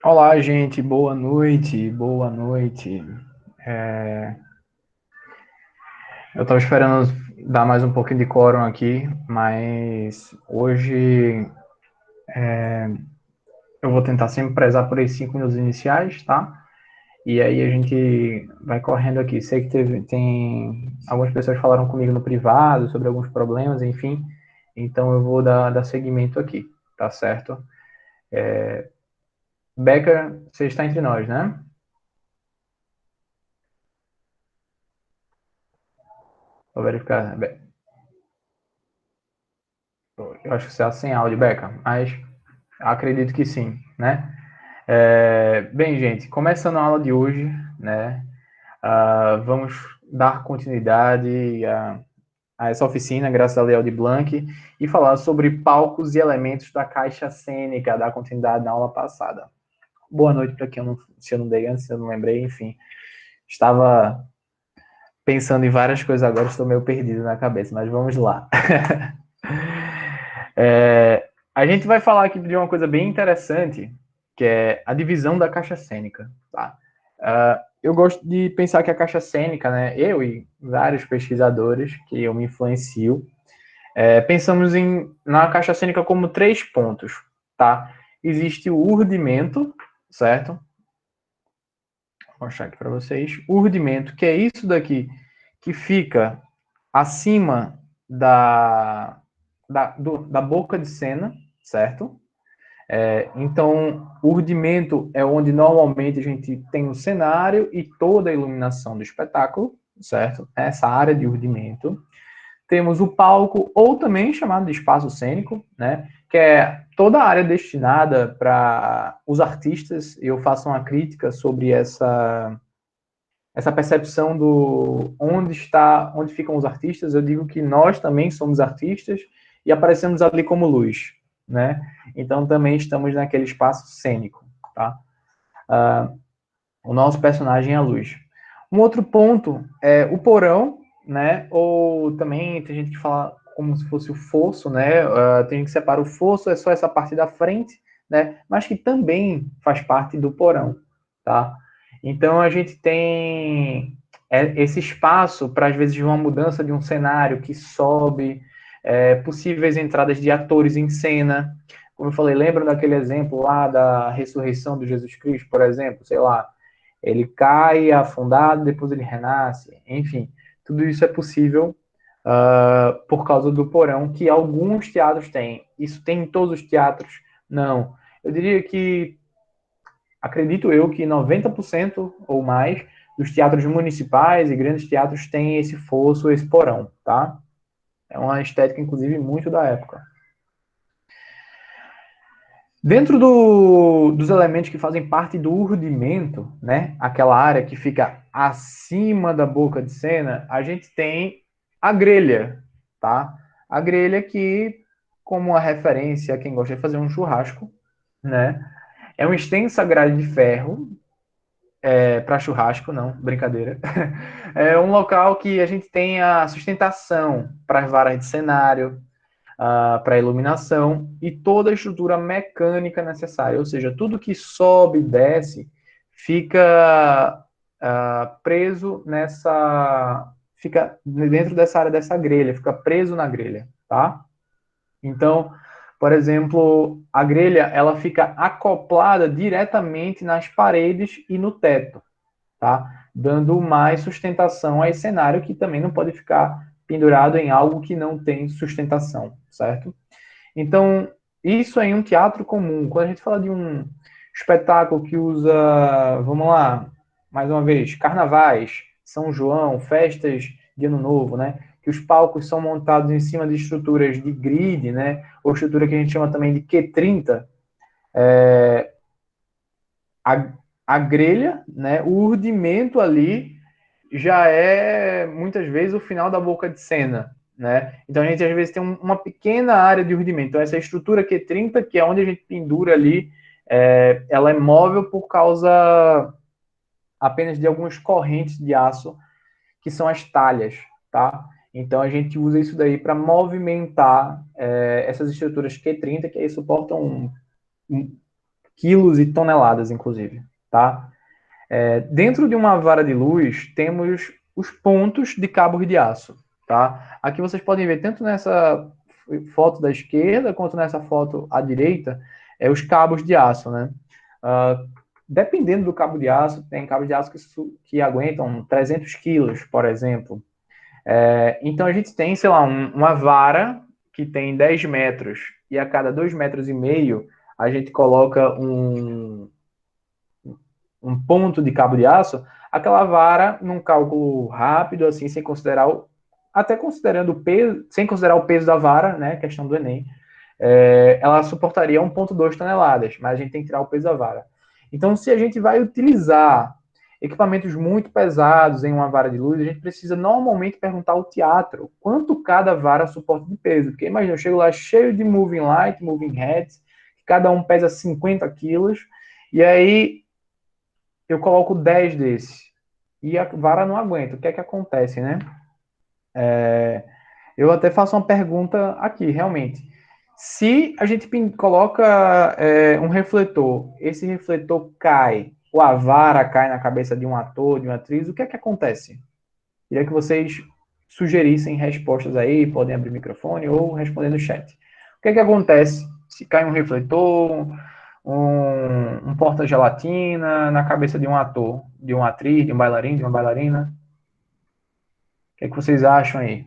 Olá, gente, boa noite, boa noite. Eu estava esperando dar mais um pouquinho de quórum aqui, mas hoje eu vou tentar sempre prezar por esses 5 minutos iniciais, tá? E aí a gente vai correndo aqui. Sei que tem algumas pessoas falaram comigo no privado sobre alguns problemas, enfim, então eu vou dar seguimento aqui, tá certo? Becker, você está entre nós, né? Vou verificar. Eu acho que você está sem áudio, Becker, mas acredito que sim, né? Bem, gente, começando a aula de hoje, né? Vamos dar continuidade a essa oficina, graças a Léo de Blanc, e falar sobre palcos e elementos da caixa cênica, da continuidade da aula passada. Boa noite para quem eu não, se eu não dei antes, se eu não lembrei, enfim. Estava pensando em várias coisas agora, estou meio perdido na cabeça, mas vamos lá. A gente vai falar aqui de uma coisa bem interessante, que é a divisão da caixa cênica, tá? Eu gosto de pensar que a caixa cênica, né, eu e vários pesquisadores que eu me influencio, pensamos na caixa cênica como 3 pontos, tá? Existe o urdimento, certo? Vou mostrar aqui para vocês. O urdimento, que é isso daqui, que fica acima da boca de cena, certo? Então, o urdimento é onde normalmente a gente tem o cenário e toda a iluminação do espetáculo, certo? Essa área de urdimento. Temos o palco, ou também chamado de espaço cênico, né? Que é toda a área destinada para os artistas. Eu faço uma crítica sobre essa percepção do onde ficam os artistas. Eu digo que nós também somos artistas e aparecemos ali como luz, né? Então também estamos naquele espaço cênico, tá? O nosso personagem é a luz. Um outro ponto é o porão, né? Ou também tem gente que fala como se fosse o fosso, né? Tem gente que separa o fosso, é só essa parte da frente, né? Mas que também faz parte do porão, tá? Então a gente tem esse espaço para às vezes uma mudança de um cenário que sobe, possíveis entradas de atores em cena. Como eu falei, lembra daquele exemplo lá da ressurreição de Jesus Cristo, por exemplo? Sei lá, ele cai afundado, depois ele renasce. Enfim, tudo isso é possível por causa do porão que alguns teatros têm. Isso tem em todos os teatros? Não. Eu diria que, acredito eu, que 90% ou mais dos teatros municipais e grandes teatros têm esse fosso, esse porão, tá? É uma estética, inclusive, muito da época. Dentro dos elementos que fazem parte do urdimento, né, aquela área que fica acima da boca de cena, a gente tem a grelha, tá? A grelha que, como uma referência a quem gosta de fazer um churrasco, né, é uma extensa grade de ferro, para churrasco, não, brincadeira. É um local que a gente tem a sustentação para as varas de cenário, para iluminação e toda a estrutura mecânica necessária, ou seja, tudo que sobe e desce fica preso fica dentro dessa área dessa grelha, fica preso na grelha, tá? Então, por exemplo, a grelha ela fica acoplada diretamente nas paredes e no teto, tá? Dando mais sustentação a esse cenário que também não pode ficar pendurado em algo que não tem sustentação, certo? Então, isso é em um teatro comum. Quando a gente fala de um espetáculo que usa, vamos lá, mais uma vez, carnavais, São João, festas de Ano Novo, né? Que os palcos são montados em cima de estruturas de grid, né? Ou estrutura que a gente chama também de Q30, a, a grelha, né? O urdimento ali já é muitas vezes o final da boca de cena, né? Então a gente às vezes tem uma pequena área de urdimento. Então essa estrutura Q30, que é onde a gente pendura ali, ela é móvel por causa apenas de algumas correntes de aço que são as talhas, tá? Então a gente usa isso daí para movimentar essas estruturas Q30 que aí suportam quilos e toneladas, inclusive, tá? Dentro de uma vara de luz, temos os pontos de cabos de aço, tá? Aqui vocês podem ver, tanto nessa foto da esquerda, quanto nessa foto à direita, os cabos de aço, né? Uh, Dependendo do cabo de aço, tem cabos de aço que aguentam 300 quilos, por exemplo. Então a gente tem, sei lá, uma vara que tem 10 metros e a cada 2,5 metros a gente coloca um ponto de cabo de aço, aquela vara, num cálculo rápido, assim, sem considerar até considerando o peso, sem considerar o peso da vara, né, questão do Enem, ela suportaria 1,2 toneladas, mas a gente tem que tirar o peso da vara. Então, se a gente vai utilizar equipamentos muito pesados em uma vara de luz, a gente precisa normalmente perguntar ao teatro quanto cada vara suporta de peso. Porque imagina, eu chego lá cheio de moving light, moving heads, cada um pesa 50 quilos, e aí eu coloco 10 desses. E a vara não aguenta. O que é que acontece, né? Eu até faço uma pergunta aqui, realmente. Se a gente coloca um refletor, esse refletor cai, ou a vara cai na cabeça de um ator, de uma atriz, o que é que acontece? Queria que vocês sugerissem respostas aí, podem abrir o microfone ou responder no chat. O que é que acontece se cai um refletor, um porta-gelatina na cabeça de um ator, de uma atriz, de um bailarino, de uma bailarina? O que é que vocês acham aí?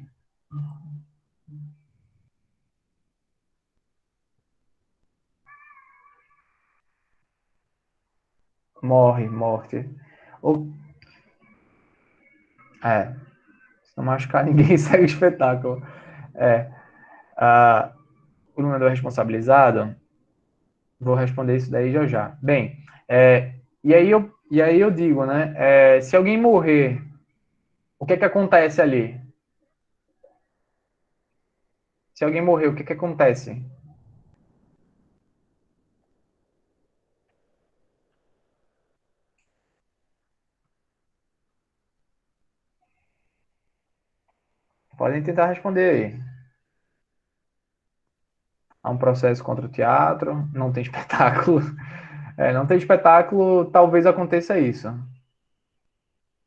Morte. Ou, se não machucar ninguém, segue o espetáculo. É, o iluminador responsabilizado, vou responder isso daí já já. Bem, e aí eu digo, né, se alguém morrer, o que é que acontece ali? Se alguém morrer, o que é que acontece? Podem tentar responder aí. Há um processo contra o teatro, não tem espetáculo. Não tem espetáculo, talvez aconteça isso.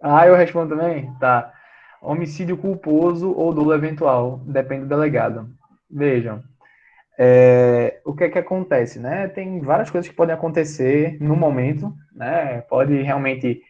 Ah, eu respondo também? Tá. Homicídio culposo ou dolo eventual, depende do delegado. Vejam, o que é que acontece, né? Tem várias coisas que podem acontecer no momento, né? Pode realmente,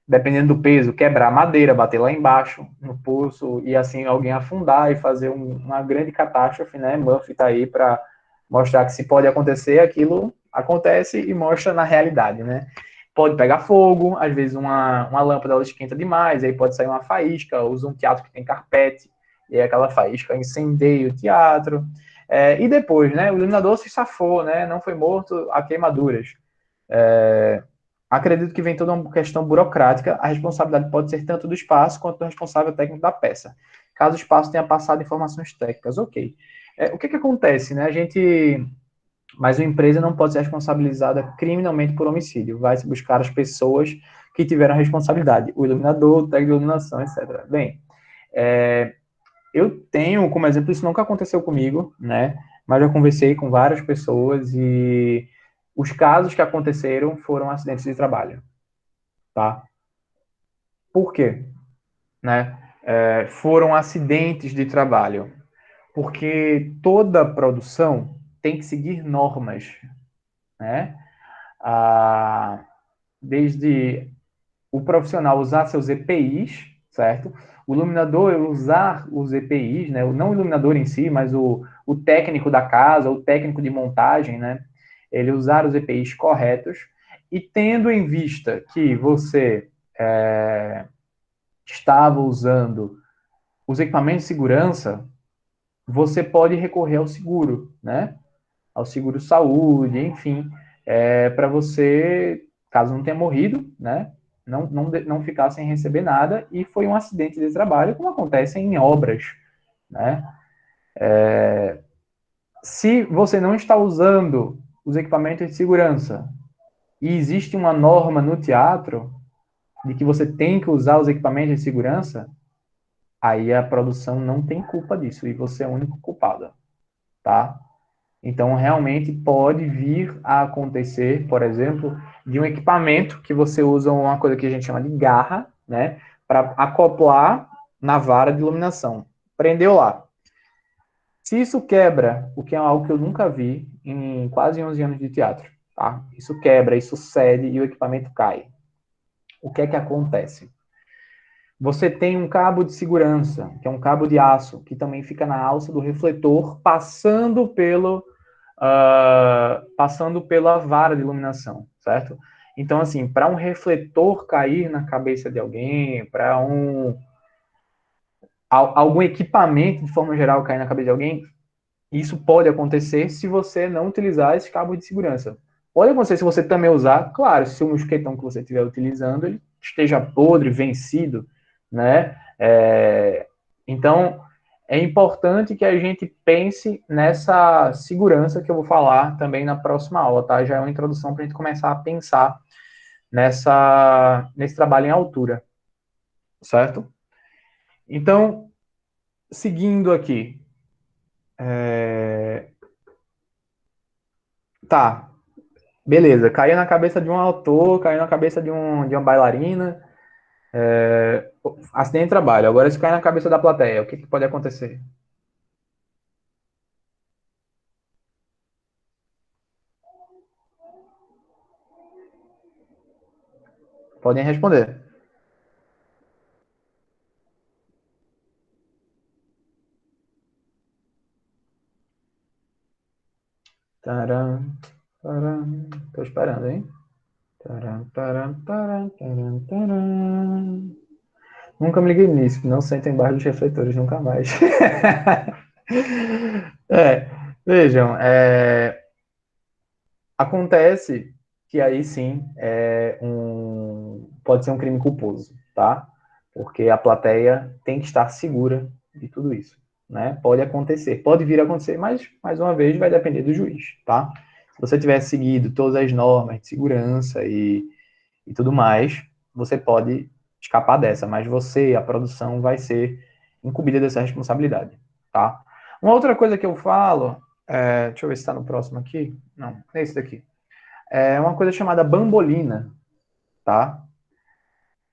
dependendo do peso, quebrar madeira, bater lá embaixo no poço e assim alguém afundar e fazer uma grande catástrofe, né? Murphy tá aí para mostrar que se pode acontecer, aquilo acontece e mostra na realidade, né? Pode pegar fogo, às vezes uma lâmpada ela esquenta demais, aí pode sair uma faísca, usa um teatro que tem carpete, e aí aquela faísca incendeia o teatro. E depois, né, o iluminador se safou, né, não foi morto a queimaduras. Acredito que vem toda uma questão burocrática, a responsabilidade pode ser tanto do espaço quanto do responsável técnico da peça. Caso o espaço tenha passado informações técnicas, ok. O que acontece, né, mas a empresa não pode ser responsabilizada criminalmente por homicídio. Vai se buscar as pessoas que tiveram a responsabilidade, o iluminador, o técnico de iluminação, etc. Bem, eu tenho como exemplo, isso nunca aconteceu comigo, né? Mas já conversei com várias pessoas e os casos que aconteceram foram acidentes de trabalho, tá? Por quê? Né? Foram acidentes de trabalho, porque toda produção tem que seguir normas, né? Ah, desde o profissional usar seus EPIs, certo? O iluminador usar os EPIs, né? Não o iluminador em si, mas o técnico da casa, o técnico de montagem, né? Ele usar os EPIs corretos e tendo em vista que você estava usando os equipamentos de segurança, você pode recorrer ao seguro, né? Ao seguro saúde, enfim, para você, caso não tenha morrido, né? Não ficar sem receber nada e foi um acidente de trabalho, como acontece em obras, né? Se você não está usando os equipamentos de segurança e existe uma norma no teatro de que você tem que usar os equipamentos de segurança, aí a produção não tem culpa disso e você é o único culpado, tá? Então, realmente pode vir a acontecer, por exemplo, de um equipamento que você usa uma coisa que a gente chama de garra, né, para acoplar na vara de iluminação. Prendeu lá. Se isso quebra, o que é algo que eu nunca vi em quase 11 anos de teatro, tá? Isso quebra, isso cede e o equipamento cai. O que é que acontece? Você tem um cabo de segurança, que é um cabo de aço, que também fica na alça do refletor, passando pela vara de iluminação, certo? Então, assim, para um refletor cair na cabeça de alguém, para algum equipamento, de forma geral, cair na cabeça de alguém, isso pode acontecer se você não utilizar esse cabo de segurança. Pode acontecer se você também usar, claro, se o mosquetão que você estiver utilizando ele esteja podre, vencido, né? Então, é importante que a gente pense nessa segurança que eu vou falar também na próxima aula, tá? Já é uma introdução para a gente começar a pensar nesse trabalho em altura, certo? Então, seguindo aqui, tá, beleza, caiu na cabeça de um autor, caiu na cabeça de uma bailarina, acidente de trabalho. Agora, se cair na cabeça da plateia, o que pode acontecer? Podem responder. Taram, taram. Tô esperando, hein? Taram, taram, taram, taram, taram. Nunca me liguei nisso. Não sento embaixo dos refletores, nunca mais. É, vejam, acontece que aí sim pode ser um crime culposo, tá? Porque a plateia tem que estar segura de tudo isso, né? Pode acontecer, pode vir a acontecer, mas mais uma vez vai depender do juiz, tá? Se você tiver seguido todas as normas de segurança e tudo mais, você pode escapar dessa, mas você, a produção, vai ser incumbida dessa responsabilidade, tá? Uma outra coisa que eu falo, deixa eu ver se está no próximo aqui. Não, é esse daqui. É uma coisa chamada bambolina, tá?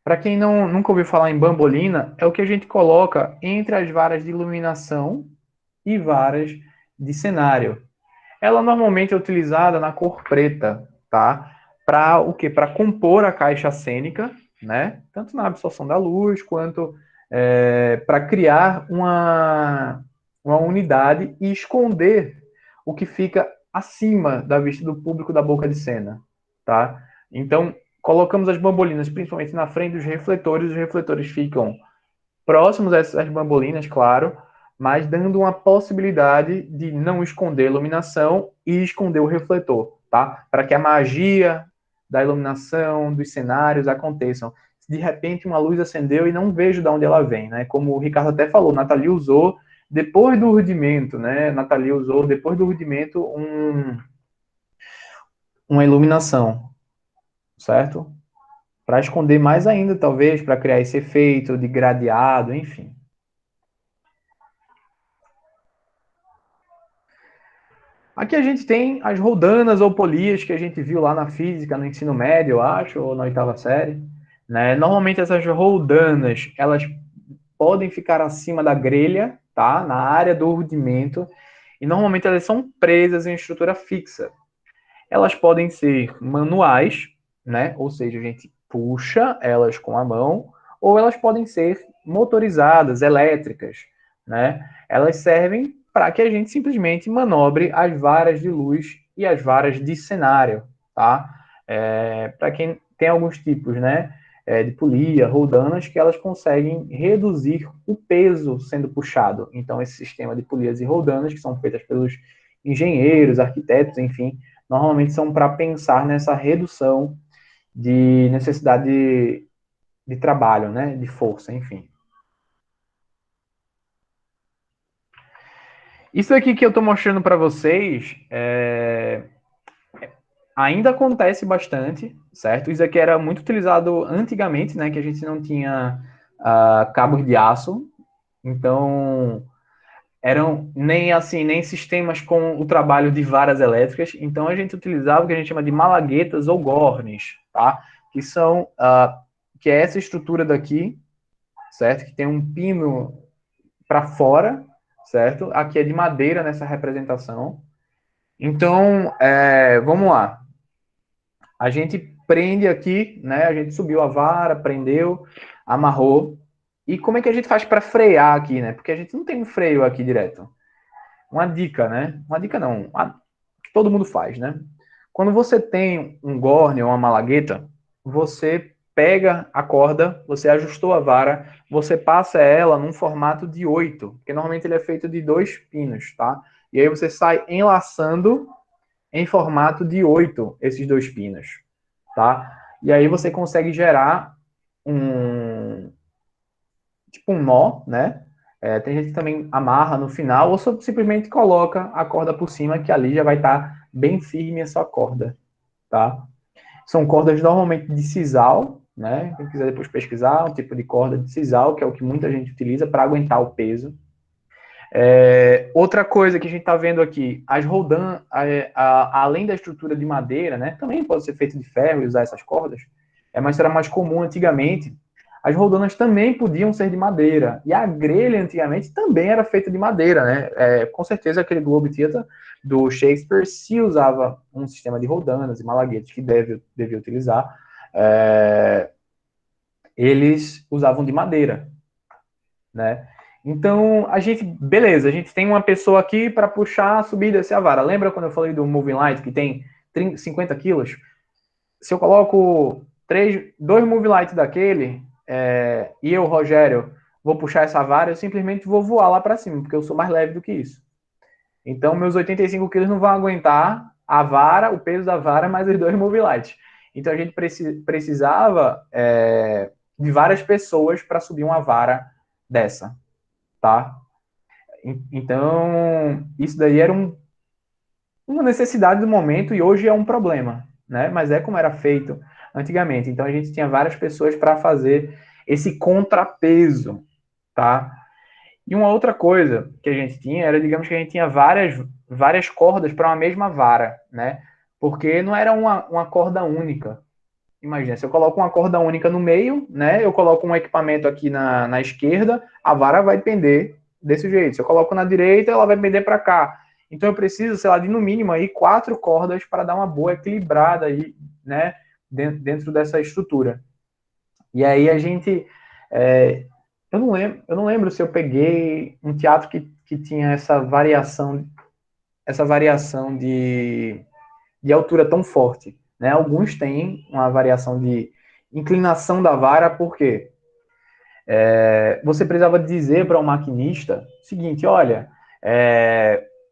Para quem nunca ouviu falar em bambolina, é o que a gente coloca entre as varas de iluminação e varas de cenário. Ela normalmente é utilizada na cor preta, tá? Para o quê? Para compor a caixa cênica, né? Tanto na absorção da luz quanto para criar uma unidade e esconder o que fica acima da vista do público da boca de cena, tá? Então, colocamos as bambolinas principalmente na frente dos refletores, os refletores ficam próximos a essas bambolinas, claro, mas dando uma possibilidade de não esconder a iluminação e esconder o refletor, tá? Para que a magia da iluminação, dos cenários aconteçam. Se de repente uma luz acendeu e não vejo de onde ela vem, né? Como o Ricardo até falou, Nathalie usou depois do rudimento, né? Nathalie usou depois do rudimento uma iluminação, certo? Para esconder mais ainda, talvez, para criar esse efeito de gradeado, enfim. Aqui a gente tem as roldanas ou polias que a gente viu lá na física, no ensino médio, eu acho, ou na oitava série. Né? Normalmente essas roldanas, elas podem ficar acima da grelha, tá? Na área do rudimento, e normalmente elas são presas em estrutura fixa. Elas podem ser manuais, né? Ou seja, a gente puxa elas com a mão, ou elas podem ser motorizadas, elétricas, né? Elas servem para que a gente simplesmente manobre as varas de luz e as varas de cenário, tá? Para quem tem alguns tipos, né? De polia, roldanas, que elas conseguem reduzir o peso sendo puxado. Então, esse sistema de polias e roldanas, que são feitas pelos engenheiros, arquitetos, enfim, normalmente são para pensar nessa redução de necessidade de trabalho, né? De força, enfim. Isso aqui que eu estou mostrando para vocês ainda acontece bastante, certo? Isso aqui era muito utilizado antigamente, né? Que a gente não tinha cabos de aço. Então, eram nem assim, nem sistemas com o trabalho de varas elétricas, então a gente utilizava o que a gente chama de malaguetas ou gornes, tá? Que são, que é essa estrutura daqui, certo? Que tem um pino para fora, certo? Aqui é de madeira nessa representação. Então, vamos lá. A gente prende aqui, né? A gente subiu a vara, prendeu, amarrou. E como é que a gente faz para frear aqui, né? Porque a gente não tem um freio aqui direto. Uma dica, né? Uma dica não, que todo mundo faz, né? Quando você tem um górneo ou uma malagueta, você pega a corda, você ajustou a vara, você passa ela num formato de 8, porque normalmente ele é feito de 2 pinos, tá? E aí você sai enlaçando em formato de 8 esses 2 pinos, tá? E aí você consegue gerar um tipo um nó, né? Tem gente que também amarra no final ou simplesmente coloca a corda por cima, que ali já vai estar bem firme essa corda, tá? São cordas normalmente de sisal, né? Quem quiser depois pesquisar, um tipo de corda de sisal, que é o que muita gente utiliza para aguentar o peso. Outra coisa que a gente está vendo aqui, as roldan, além da estrutura de madeira, né? Também pode ser feito de ferro e usar essas cordas, mas era mais comum antigamente. As roldanas também podiam ser de madeira. E a grelha, antigamente, também era feita de madeira, né? Com certeza, aquele Globe Theatre do Shakespeare se usava um sistema de roldanas e malaguetes que devia utilizar. Eles usavam de madeira, né? Então, beleza, a gente tem uma pessoa aqui para puxar, subir e descer a vara. Lembra quando eu falei do Moving Light, que tem 50 quilos? Se eu coloco 2 Moving Light daquele, e eu, Rogério, vou puxar essa vara, eu simplesmente vou voar lá para cima, porque eu sou mais leve do que isso. Então, meus 85 quilos não vão aguentar a vara, o peso da vara, mais os 2 Moving Lights. Então, a gente precisava de várias pessoas para subir uma vara dessa, tá? Então, isso daí era uma necessidade do momento e hoje é um problema, né? Mas é como era feito antigamente. Então, a gente tinha várias pessoas para fazer esse contrapeso, tá? E uma outra coisa que a gente tinha era, digamos que a gente tinha várias cordas para uma mesma vara, né? Porque não era uma corda única. Imagina, se eu coloco uma corda única no meio, né? Eu coloco um equipamento aqui na esquerda, a vara vai pender desse jeito. Se eu coloco na direita, ela vai pender para cá. Então eu preciso, sei lá, de no mínimo aí 4 cordas para dar uma boa equilibrada aí, né? Dentro dessa estrutura. E aí a gente, eu não lembro se eu peguei um teatro que tinha essa variação de altura tão forte, né? Alguns têm uma variação de inclinação da vara, porque você precisava dizer para o maquinista o seguinte: olha,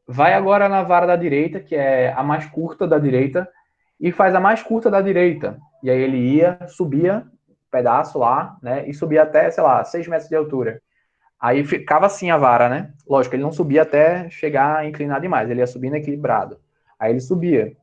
vai agora na vara da direita, que é a mais curta da direita, e faz a mais curta da direita. E aí ele ia, subia um pedaço lá, né? E subia até, sei lá, 6 metros de altura. Aí ficava assim a vara, né? Lógico, ele não subia até chegar a inclinar demais, ele ia subindo equilibrado. Aí ele subia.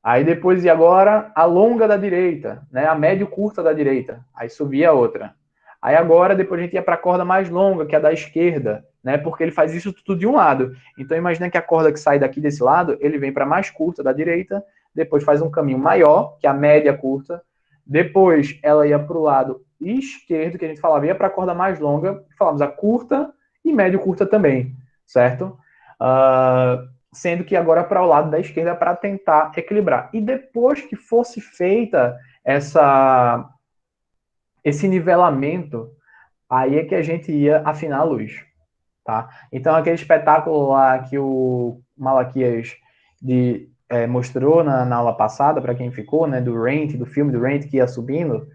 Aí depois, e agora, a longa da direita, né? A médio curta da direita. Aí subia a outra. Aí agora, depois a gente ia para a corda mais longa, que é a da esquerda, né? Porque ele faz isso tudo de um lado. Então imagina que a corda que sai daqui desse lado, ele vem para a mais curta da direita, depois faz um caminho maior, que é a média curta. Depois ela ia para o lado esquerdo, que a gente falava, ia para a corda mais longa, falamos a curta e médio curta também, certo? Sendo que agora para o lado da esquerda para tentar equilibrar. E depois que fosse feita esse nivelamento, aí é que a gente ia afinar a luz, tá? Então aquele espetáculo lá que o Malaquias mostrou na aula passada, para quem ficou, né, do Rent, do filme do Rent que ia subindo,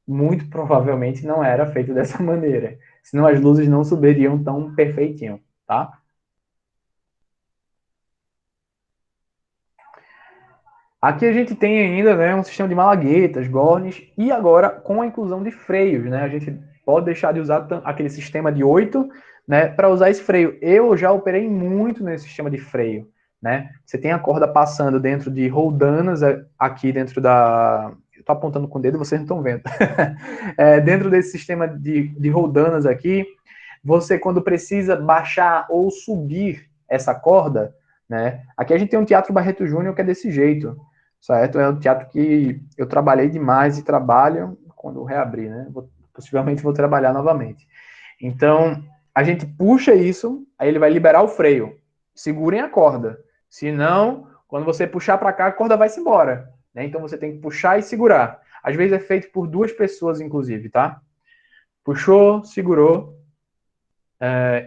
muito provavelmente não era feito dessa maneira, senão as luzes não subiriam tão perfeitinho, tá? Aqui a gente tem ainda, né, um sistema de malaguetas, gornes e agora com a inclusão de freios, né? A gente pode deixar de usar aquele sistema de 8, né, para usar esse freio. Eu já operei muito nesse sistema de freio, né? Você tem a corda passando dentro de roldanas aqui dentro da... Eu tô apontando com o dedo, vocês não estão vendo. Dentro desse sistema de roldanas aqui, Você, quando precisa baixar ou subir essa corda, né? Aqui a gente tem um Teatro Barreto Júnior que é desse jeito, certo? É um teatro que eu trabalhei demais e trabalho quando reabrir, né? Possivelmente vou trabalhar novamente. Então, a gente puxa isso, aí ele vai liberar o freio. Segurem a corda. Senão, quando você puxar para cá, a corda vai se embora. Né? Então, você tem que puxar e segurar. Às vezes é feito por duas pessoas, inclusive, tá? Puxou, segurou,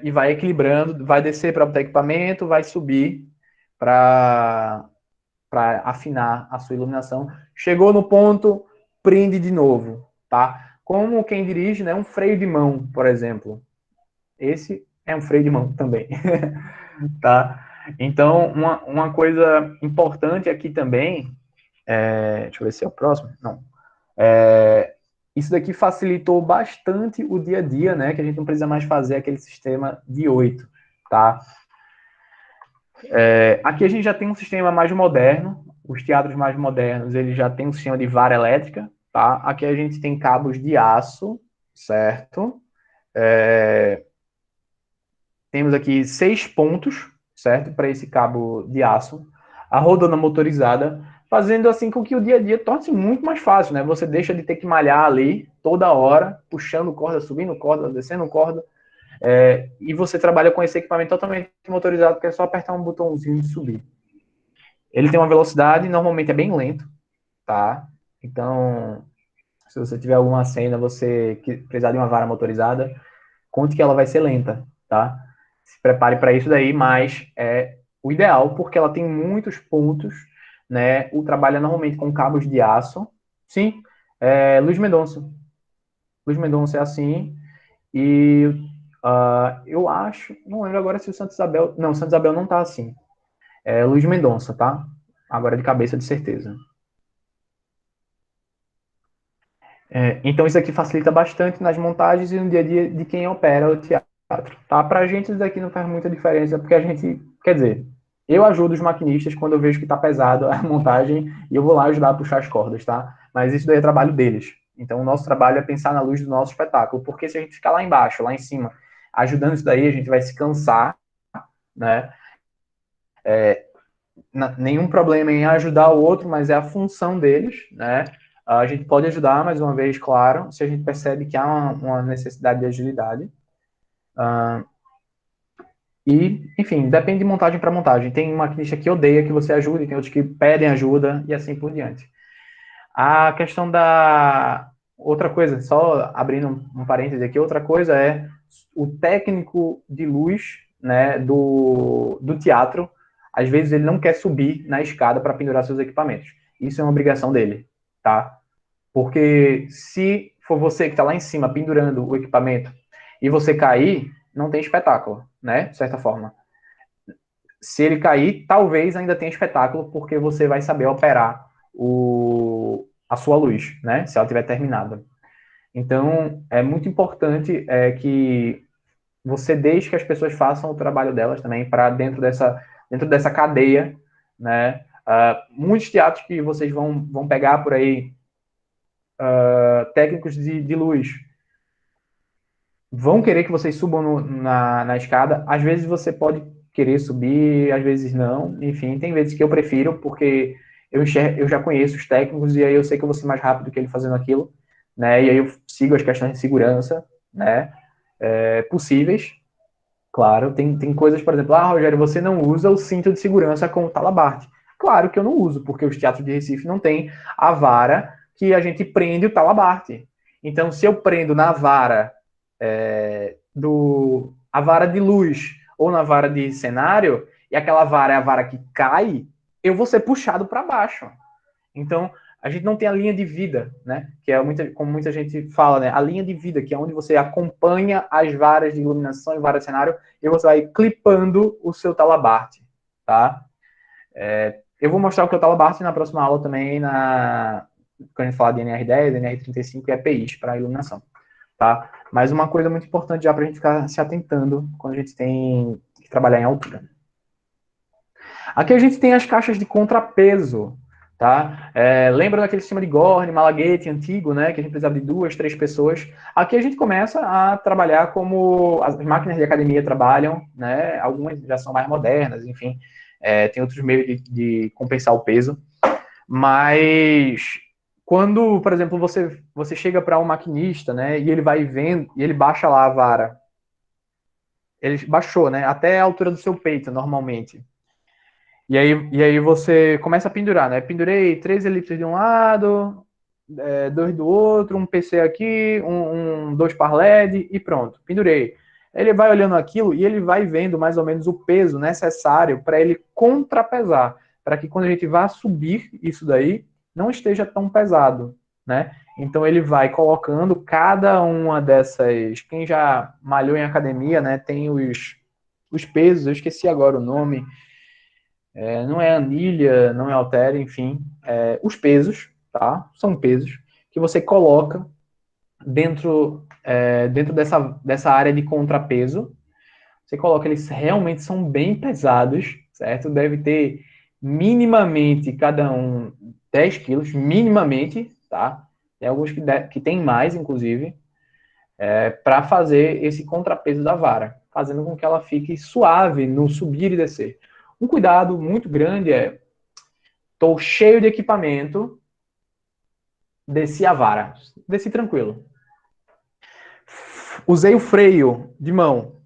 e vai equilibrando, vai descer para o equipamento, vai subir para afinar a sua iluminação. Chegou no ponto, prende de novo, tá? Como quem dirige, né, um freio de mão, por exemplo. Esse é um freio de mão também, tá? Então, uma coisa importante aqui também, deixa eu ver se é o próximo, não. Isso daqui facilitou bastante o dia a dia, né? Que a gente não precisa mais fazer aquele sistema de 8, tá? Aqui a gente já tem um sistema mais moderno, os teatros mais modernos, eles já têm um sistema de vara elétrica, tá? Aqui a gente tem cabos de aço, certo? Temos aqui 6 pontos, certo? Para esse cabo de aço. A rodona motorizada, fazendo assim com que o dia a dia torne-se muito mais fácil, né? Você deixa de ter que malhar ali toda hora, puxando corda, subindo corda, descendo corda, e você trabalha com esse equipamento totalmente motorizado, que é só apertar um botãozinho de subir. Ele tem uma velocidade, normalmente é bem lento, tá? Então, se você tiver alguma cena, você precisar de uma vara motorizada, conte que ela vai ser lenta, tá? Se prepare para isso daí, mas é o ideal, porque ela tem muitos pontos, né? O trabalho é normalmente com cabos de aço. Sim, Luiz Mendonça. Luiz Mendonça é assim, e eu acho, não lembro agora se o Santa Isabel. Não, o Santa Isabel não tá assim. É Luiz Mendonça, tá? Agora de cabeça de certeza. Então isso aqui facilita bastante nas montagens e no dia a dia de quem opera o teatro. Tá? Para a gente isso daqui não faz muita diferença, porque a gente, quer dizer, eu ajudo os maquinistas quando eu vejo que está pesado a montagem e eu vou lá ajudar a puxar as cordas, tá? Mas isso daí é trabalho deles. Então o nosso trabalho é pensar na luz do nosso espetáculo, porque se a gente ficar lá embaixo, lá em cima, ajudando isso daí, a gente vai se cansar, né? Nenhum problema em ajudar o outro, mas é a função deles, né? A gente pode ajudar, mais uma vez, claro, se a gente percebe que há uma necessidade de agilidade. E, enfim, depende de montagem para montagem. Tem maquinista que odeia que você ajude, tem outros que pedem ajuda e assim por diante. A questão da... Outra coisa, só abrindo um parêntese aqui, outra coisa é o técnico de luz, né, do teatro, às vezes ele não quer subir na escada para pendurar seus equipamentos. Isso é uma obrigação dele, tá? Porque se for você que está lá em cima pendurando o equipamento e você cair, não tem espetáculo, né? De certa forma. Se ele cair, talvez ainda tenha espetáculo, porque você vai saber operar a sua luz, né? Se ela tiver terminada. Então, é muito importante que você deixe que as pessoas façam o trabalho delas também para dentro dessa cadeia, né? Muitos teatros que vocês vão pegar por aí, técnicos de luz, vão querer que vocês subam na escada. Às vezes você pode querer subir, às vezes não. Enfim, tem vezes que eu prefiro, porque eu já conheço os técnicos e aí eu sei que eu vou ser mais rápido que ele fazendo aquilo, né? E aí eu sigo as questões de segurança, né? Possíveis, claro. Tem coisas, por exemplo, Rogério, você não usa o cinto de segurança com o talabarte. Claro que eu não uso, porque os teatros de Recife não têm a vara que a gente prende o talabarte. Então, se eu prendo na vara a vara de luz ou na vara de cenário, e aquela vara é a vara que cai, eu vou ser puxado para baixo. Então, a gente não tem a linha de vida, né? Que é como muita gente fala, né? A linha de vida, que é onde você acompanha as varas de iluminação e varas de cenário, e você vai clipando o seu talabarte, tá? Eu vou mostrar o que é o talabarte na próxima aula também, quando a gente falar de NR10, NR35 e EPIs para iluminação. Tá? Mas uma coisa muito importante já para a gente ficar se atentando quando a gente tem que trabalhar em altura. Aqui a gente tem as caixas de contrapeso, tá? Lembra daquele sistema de Gorn, Malagueti antigo, né? Que a gente precisava de 2, 3 pessoas. Aqui a gente começa a trabalhar como as máquinas de academia trabalham, né? Algumas já são mais modernas, enfim. Tem outros meios de compensar o peso. Mas quando, por exemplo, você chega para um maquinista, né? E ele vai vendo, e ele baixa lá a vara. Ele baixou, né? Até a altura do seu peito, normalmente. E aí você começa a pendurar, né? Pendurei 3 elipses de um lado, 2 do outro, um PC aqui, dois par LED e pronto, pendurei. Ele vai olhando aquilo e ele vai vendo mais ou menos o peso necessário para ele contrapesar, para que quando a gente vá subir isso daí, não esteja tão pesado, né? Então ele vai colocando cada uma dessas. Quem já malhou em academia, né? Tem os pesos, eu esqueci agora o nome. Não é anilha, não é halter, enfim, os pesos, tá? São pesos que você coloca dentro dessa área de contrapeso. Você coloca, eles realmente são bem pesados, certo? Deve ter minimamente cada um 10 quilos, minimamente, tá? Tem alguns que tem mais, inclusive, para fazer esse contrapeso da vara, fazendo com que ela fique suave no subir e descer. Um cuidado muito grande estou cheio de equipamento, desci a vara, desci tranquilo. Usei o freio de mão,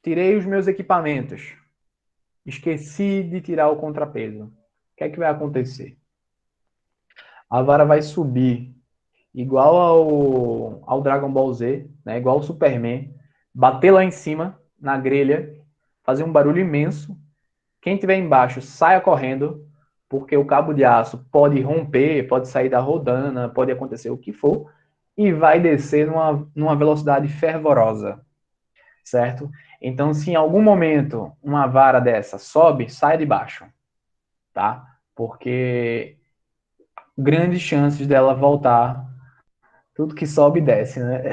tirei os meus equipamentos, esqueci de tirar o contrapeso. O que é que vai acontecer? A vara vai subir igual ao Dragon Ball Z, né? Igual ao Superman, bater lá em cima, na grelha, fazer um barulho imenso. Quem estiver embaixo, saia correndo, porque o cabo de aço pode romper, pode sair da rodana, pode acontecer o que for, e vai descer numa velocidade fervorosa, certo? Então, se em algum momento uma vara dessa sobe, sai de baixo, tá? Porque grandes chances dela voltar, tudo que sobe desce, né?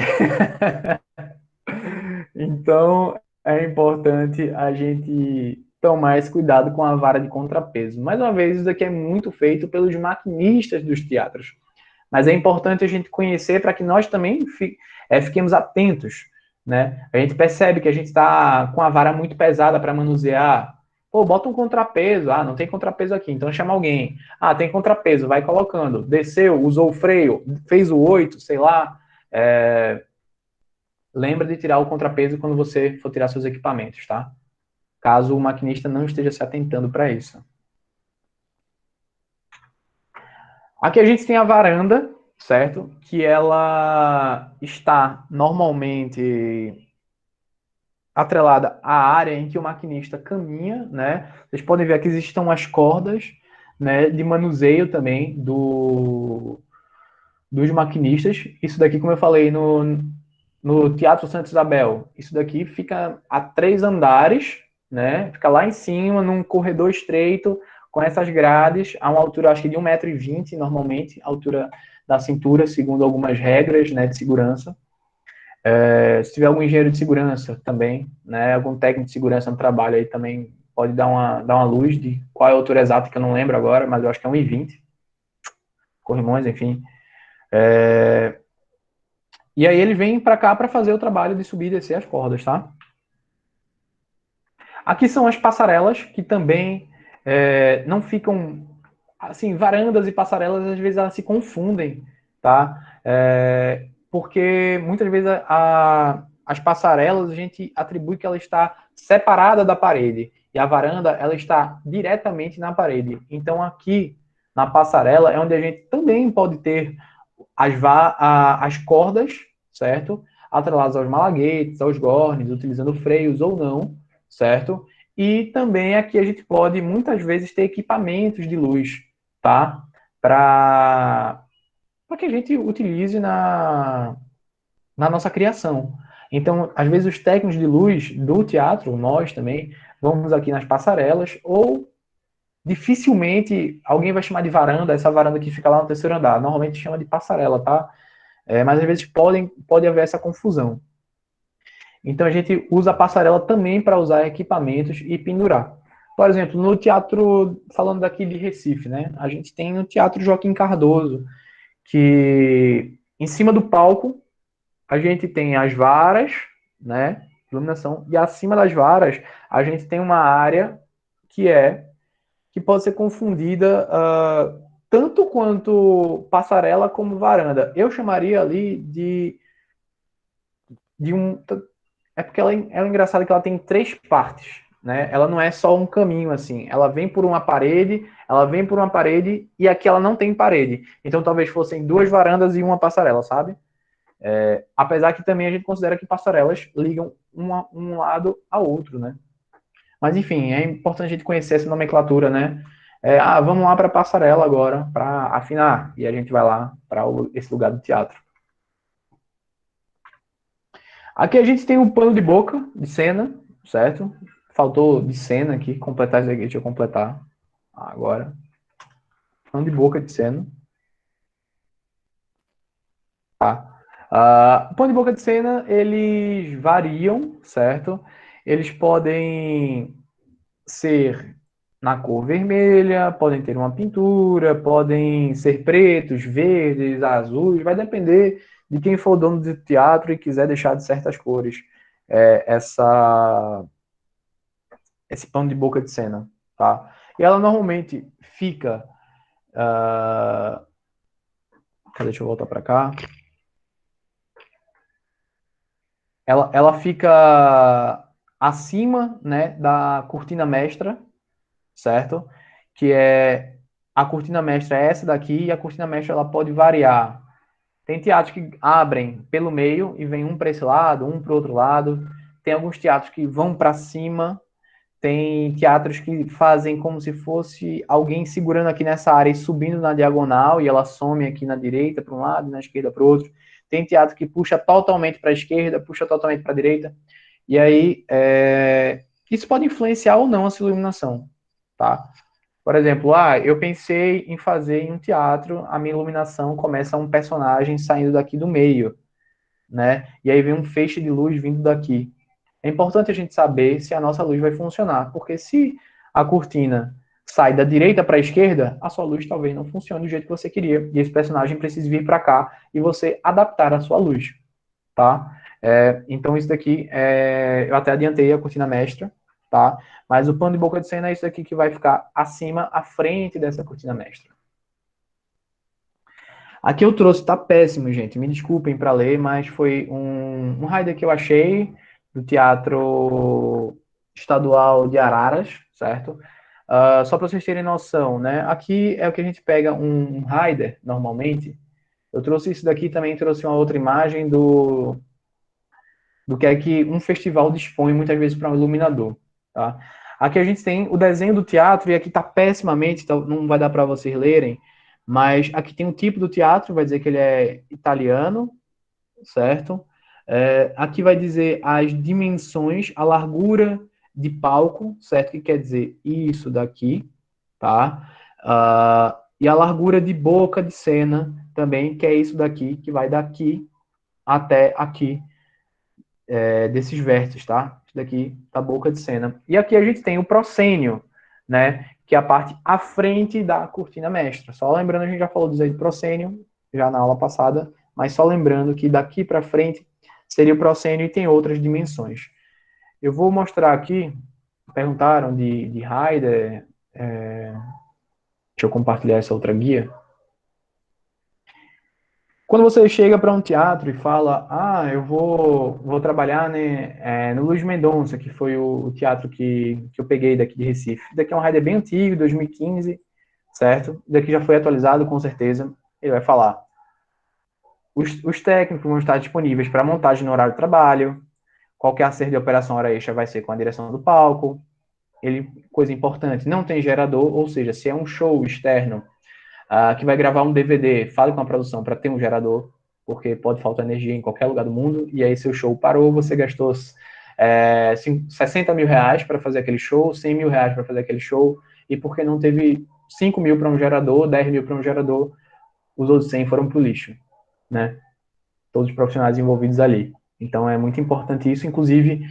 Então, é importante a gente tomar esse cuidado com a vara de contrapeso. Mais uma vez, isso aqui é muito feito pelos maquinistas dos teatros. Mas é importante a gente conhecer para que nós também fiquemos atentos, né? A gente percebe que a gente está com a vara muito pesada para manusear. Pô, bota um contrapeso. Ah, não tem contrapeso aqui, então chama alguém. Ah, tem contrapeso, vai colocando. Desceu, usou o freio, fez o 8, sei lá. Lembra de tirar o contrapeso quando você for tirar seus equipamentos, tá? Caso o maquinista não esteja se atentando para isso. Aqui a gente tem a varanda, certo? Que ela está normalmente atrelada à área em que o maquinista caminha, né? Vocês podem ver que existem umas cordas, né, de manuseio também dos maquinistas. Isso daqui, como eu falei no Teatro Santa Isabel, isso daqui fica a 3 andares, né? Fica lá em cima, num corredor estreito, com essas grades, a uma altura, acho que de 1,20 m, normalmente, a altura da cintura, segundo algumas regras, né, de segurança. Se tiver algum engenheiro de segurança também, né, algum técnico de segurança no trabalho aí também, pode dar uma luz de qual é a altura exata, que eu não lembro agora, mas eu acho que é 1,20 m. Corrimões, enfim. E aí ele vem para cá para fazer o trabalho de subir e descer as cordas, tá? Aqui são as passarelas, que também não ficam... Assim, varandas e passarelas, às vezes, elas se confundem, tá? Porque muitas vezes as passarelas, a gente atribui que ela está separada da parede. E a varanda, ela está diretamente na parede. Então, aqui, na passarela, é onde a gente também pode ter as cordas, certo? Atreladas aos malaguetes, aos gornes, utilizando freios ou não, certo? E também aqui a gente pode, muitas vezes, ter equipamentos de luz, tá? Para que a gente utilize na nossa criação. Então, às vezes, os técnicos de luz do teatro, nós também, vamos aqui nas passarelas, ou dificilmente alguém vai chamar de varanda, essa varanda que fica lá no terceiro andar. Normalmente chama de passarela, tá? Mas às vezes pode haver essa confusão. Então a gente usa a passarela também para usar equipamentos e pendurar. Por exemplo, no teatro, falando daqui de Recife, né? A gente tem no Teatro Joaquim Cardoso, que em cima do palco a gente tem as varas, né? Iluminação, e acima das varas a gente tem uma área que que pode ser confundida tanto quanto passarela como varanda. Eu chamaria ali de um. É porque ela é engraçada que ela tem três partes, né? Ela não é só um caminho assim. Ela vem por uma parede, ela vem por uma parede e aqui ela não tem parede. Então talvez fossem duas varandas e uma passarela, sabe? Apesar que também a gente considera que passarelas ligam um lado ao outro, né? Mas enfim, é importante a gente conhecer essa nomenclatura, né? Vamos lá para a passarela agora para afinar e a gente vai lá para esse lugar do teatro. Aqui a gente tem o pano de boca de cena, certo? Faltou de cena aqui, completar isso aqui, deixa eu completar agora. Pano de boca de cena. Pano de boca de cena, eles variam, certo? Eles podem ser na cor vermelha, podem ter uma pintura, podem ser pretos, verdes, azuis, vai depender de quem for o dono do teatro e quiser deixar de certas cores esse pano de boca de cena, tá? E ela normalmente fica... deixa eu voltar para cá. Ela fica acima, né, da cortina mestra, certo? Que é a cortina mestra é essa daqui e a cortina mestra ela pode variar. Tem teatros que abrem pelo meio e vem um para esse lado, um para o outro lado. Tem alguns teatros que vão para cima. Tem teatros que fazem como se fosse alguém segurando aqui nessa área e subindo na diagonal e ela some aqui na direita para um lado e na esquerda para o outro. Tem teatro que puxa totalmente para a esquerda, puxa totalmente para a direita. E aí, isso pode influenciar ou não a sua iluminação, tá? Por exemplo, eu pensei em fazer em um teatro, a minha iluminação começa um personagem saindo daqui do meio, né? E aí vem um feixe de luz vindo daqui. É importante a gente saber se a nossa luz vai funcionar, porque se a cortina sai da direita para a esquerda, a sua luz talvez não funcione do jeito que você queria, e esse personagem precisa vir para cá e você adaptar a sua luz, tá? Então isso daqui, eu até adiantei a cortina mestra, tá? Mas o pano de boca de cena é isso daqui que vai ficar acima, à frente dessa cortina mestra. Aqui eu trouxe, tá péssimo, gente. Me desculpem para ler, mas foi um rider que eu achei do Teatro Estadual de Araras, certo? Só para vocês terem noção, né? Aqui é o que a gente pega um rider, normalmente. Eu trouxe isso daqui, também trouxe uma outra imagem do que é que um festival dispõe muitas vezes para um iluminador, tá? Aqui a gente tem o desenho do teatro, e aqui está pessimamente, então não vai dar para vocês lerem, mas aqui tem o tipo do teatro, vai dizer que ele é italiano, certo? Aqui vai dizer as dimensões, a largura de palco, certo? Que quer dizer isso daqui, tá? E a largura de boca de cena também, que é isso daqui, que vai daqui até aqui, desses vértices, tá? Isso daqui tá boca de cena. E aqui a gente tem o proscênio, né? Que é a parte à frente da cortina mestra. Só lembrando, a gente já falou do proscênio, já na aula passada, mas só lembrando que daqui para frente seria o proscênio e tem outras dimensões. Eu vou mostrar aqui, perguntaram de Heider, deixa eu compartilhar essa outra guia. Quando você chega para um teatro e fala, eu vou trabalhar, né, no Luiz Mendonça, que foi o teatro que eu peguei daqui de Recife. Daqui é um rider bem antigo, 2015, certo? Daqui já foi atualizado, com certeza. Ele vai falar, os técnicos vão estar disponíveis para montagem no horário de trabalho, qualquer acerto de operação hora extra vai ser com a direção do palco. Coisa importante, não tem gerador, ou seja, se é um show externo, que vai gravar um DVD, fale com a produção para ter um gerador, porque pode faltar energia em qualquer lugar do mundo, e aí seu show parou, você gastou 60 mil reais para fazer aquele show, 100 mil reais para fazer aquele show, e porque não teve 5 mil para um gerador, 10 mil para um gerador, os outros 100 foram para o lixo, né? Todos os profissionais envolvidos ali. Então é muito importante isso, inclusive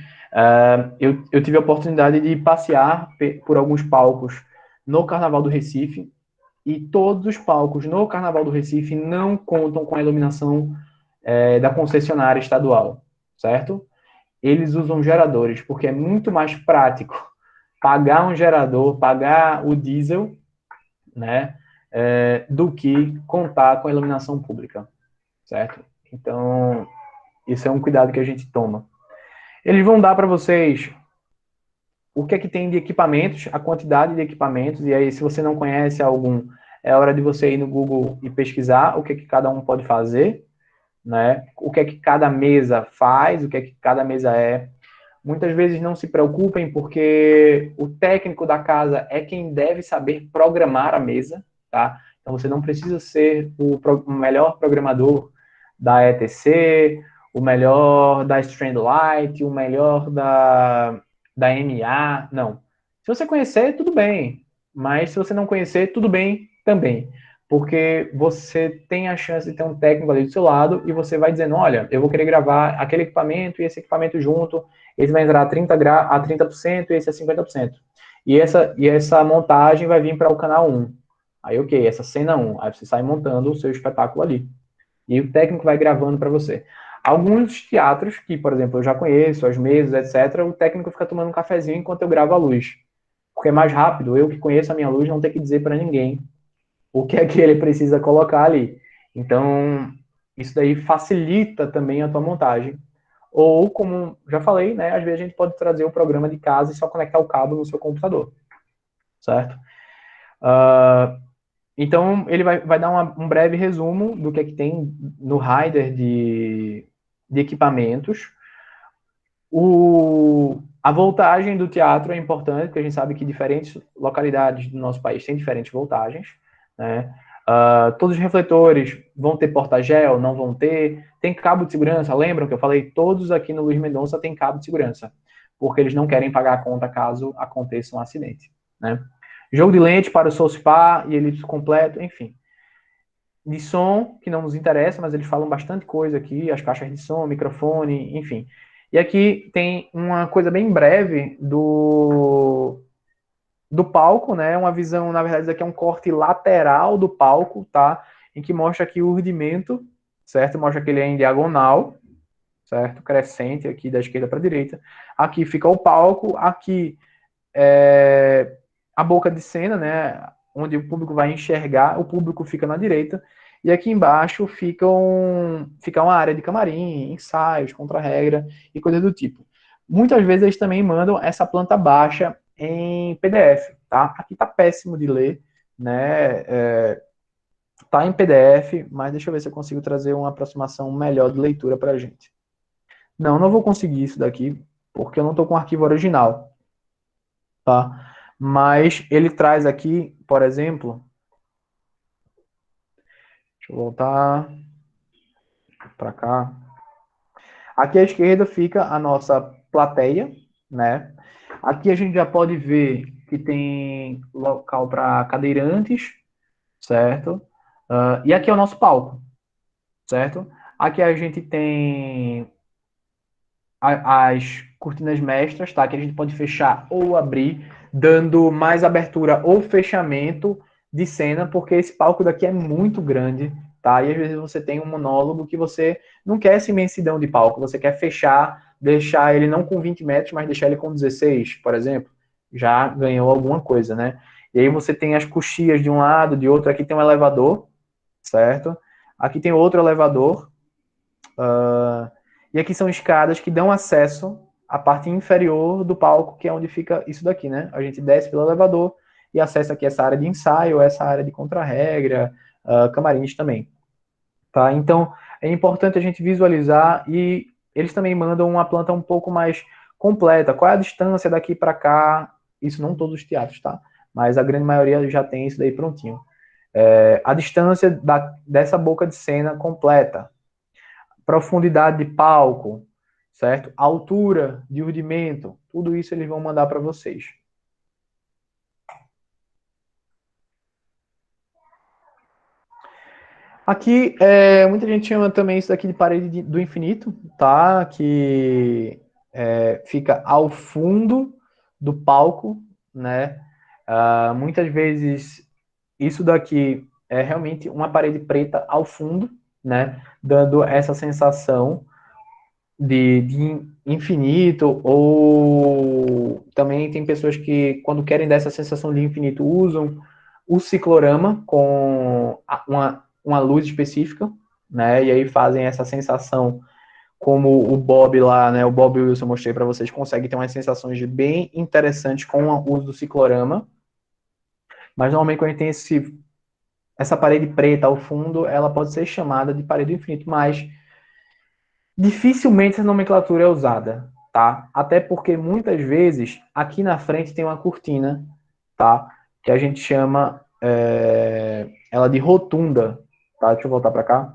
Eu tive a oportunidade de passear por alguns palcos no Carnaval do Recife, e todos os palcos no Carnaval do Recife não contam com a iluminação da concessionária estadual, certo? Eles usam geradores, porque é muito mais prático pagar um gerador, pagar o diesel, né, do que contar com a iluminação pública, certo? Então, isso é um cuidado que a gente toma. Eles vão dar para vocês o que é que tem de equipamentos, a quantidade de equipamentos, e aí se você não conhece algum, é hora de você ir no Google e pesquisar o que é que cada um pode fazer, né? O que é que cada mesa faz, o que é que cada mesa é. Muitas vezes não se preocupem, porque o técnico da casa é quem deve saber programar a mesa, tá? Então você não precisa ser o melhor programador da ETC, o melhor da Strandlight, o melhor da MA, não. Se você conhecer, tudo bem, mas se você não conhecer, tudo bem também, porque você tem a chance de ter um técnico ali do seu lado e você vai dizendo, olha, eu vou querer gravar aquele equipamento e esse equipamento junto, esse vai entrar a 30% e esse a 50%. E essa montagem vai vir para o canal 1. Aí, ok, essa cena 1. Aí você sai montando o seu espetáculo ali. E o técnico vai gravando para você. Alguns teatros, que, por exemplo, eu já conheço, as mesas, etc., o técnico fica tomando um cafezinho enquanto eu gravo a luz. Porque é mais rápido, eu que conheço a minha luz, não ter que dizer para ninguém o que é que ele precisa colocar ali. Então, isso daí facilita também a tua montagem. Ou, como já falei, né, às vezes a gente pode trazer o programa de casa e só conectar o cabo no seu computador, certo? Então, ele vai dar um breve resumo do que é que tem no rider de equipamentos. A voltagem do teatro é importante, porque a gente sabe que diferentes localidades do nosso país têm diferentes voltagens, né? Todos os refletores vão ter porta-gel, não vão ter. Tem cabo de segurança, lembram que eu falei? Todos aqui no Luiz Mendonça têm cabo de segurança, porque eles não querem pagar a conta caso aconteça um acidente, né? Jogo de lente para o Soulspa e elipse completo, enfim. De som, que não nos interessa, mas eles falam bastante coisa aqui, as caixas de som, microfone, enfim. E aqui tem uma coisa bem breve do palco, né? Uma visão, na verdade, isso aqui é um corte lateral do palco, tá? Em que mostra aqui o rudimento, certo? Mostra que ele é em diagonal, certo? Crescente aqui da esquerda para a direita. Aqui fica o palco, aqui é a boca de cena, né? Onde o público vai enxergar, o público fica na direita. E aqui embaixo fica uma área de camarim, ensaios, contra-regra e coisas do tipo. Muitas vezes eles também mandam essa planta baixa em PDF, tá? Aqui tá péssimo de ler, né? Tá em PDF, mas deixa eu ver se eu consigo trazer uma aproximação melhor de leitura pra gente. Não vou conseguir isso daqui, porque eu não tô com o arquivo original, tá? Mas ele traz aqui, por exemplo, deixa eu voltar para cá. Aqui à esquerda fica a nossa plateia, né? Aqui a gente já pode ver que tem local para cadeirantes, certo? E aqui é o nosso palco, certo? Aqui a gente tem as cortinas mestras, tá? Que a gente pode fechar ou abrir, dando mais abertura ou fechamento de cena, porque esse palco daqui é muito grande, tá? E às vezes você tem um monólogo que você não quer essa imensidão de palco, você quer fechar, deixar ele não com 20 metros, mas deixar ele com 16, por exemplo. Já ganhou alguma coisa, né? E aí você tem as coxias de um lado, de outro. Aqui tem um elevador, certo? Aqui tem outro elevador, e aqui são escadas que dão acesso à parte inferior do palco, que é onde fica isso daqui, né? A gente desce pelo elevador e acessa aqui essa área de ensaio, essa área de contra-regra, camarins também. Tá? Então, é importante a gente visualizar, e eles também mandam uma planta um pouco mais completa. Qual é a distância daqui para cá? Isso não todos os teatros, tá? Mas a grande maioria já tem isso daí prontinho. A distância dessa boca de cena completa, profundidade de palco, certo? Altura de rudimento, tudo isso eles vão mandar para vocês. Aqui, muita gente chama também isso daqui de parede do infinito, tá? Que fica ao fundo do palco, né? Muitas vezes isso daqui é realmente uma parede preta ao fundo, né? Dando essa sensação de infinito, ou também tem pessoas que, quando querem dar essa sensação de infinito, usam o ciclorama com uma luz específica, né? E aí fazem essa sensação, como o Bob lá, né? O Bob Wilson, eu mostrei para vocês, consegue ter umas sensações bem interessantes com o uso do ciclorama. Mas normalmente quando a gente tem essa parede preta ao fundo, ela pode ser chamada de parede do infinito, mas dificilmente essa nomenclatura é usada, tá? Até porque muitas vezes aqui na frente tem uma cortina, tá? Que a gente chama ela de rotunda, tá? Deixa eu voltar para cá.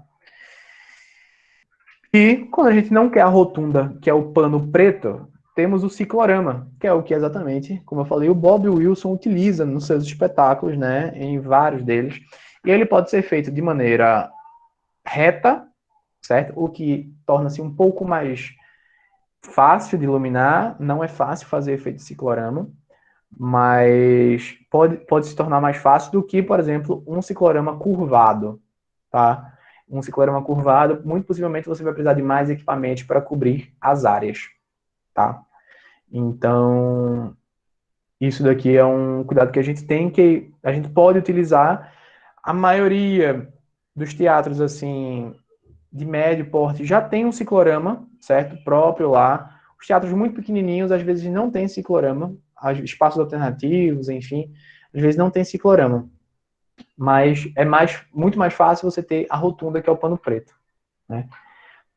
E quando a gente não quer a rotunda, que é o pano preto, temos o ciclorama, que é o que exatamente, como eu falei, o Bob Wilson utiliza nos seus espetáculos, né? Em vários deles. E ele pode ser feito de maneira reta, certo? O que torna-se um pouco mais fácil de iluminar, não é fácil fazer efeito de ciclorama, mas pode se tornar mais fácil do que, por exemplo, um ciclorama curvado, tá? Um ciclorama curvado, muito possivelmente você vai precisar de mais equipamentos para cobrir as áreas, tá? Então, isso daqui é um cuidado que a gente tem, que a gente pode utilizar. A maioria dos teatros, assim, de médio porte já tem um ciclorama, certo? Próprio lá. Os teatros muito pequenininhos, às vezes, não tem ciclorama. Espaços alternativos, enfim, às vezes não tem ciclorama. Mas é muito mais fácil você ter a rotunda, que é o pano preto, né?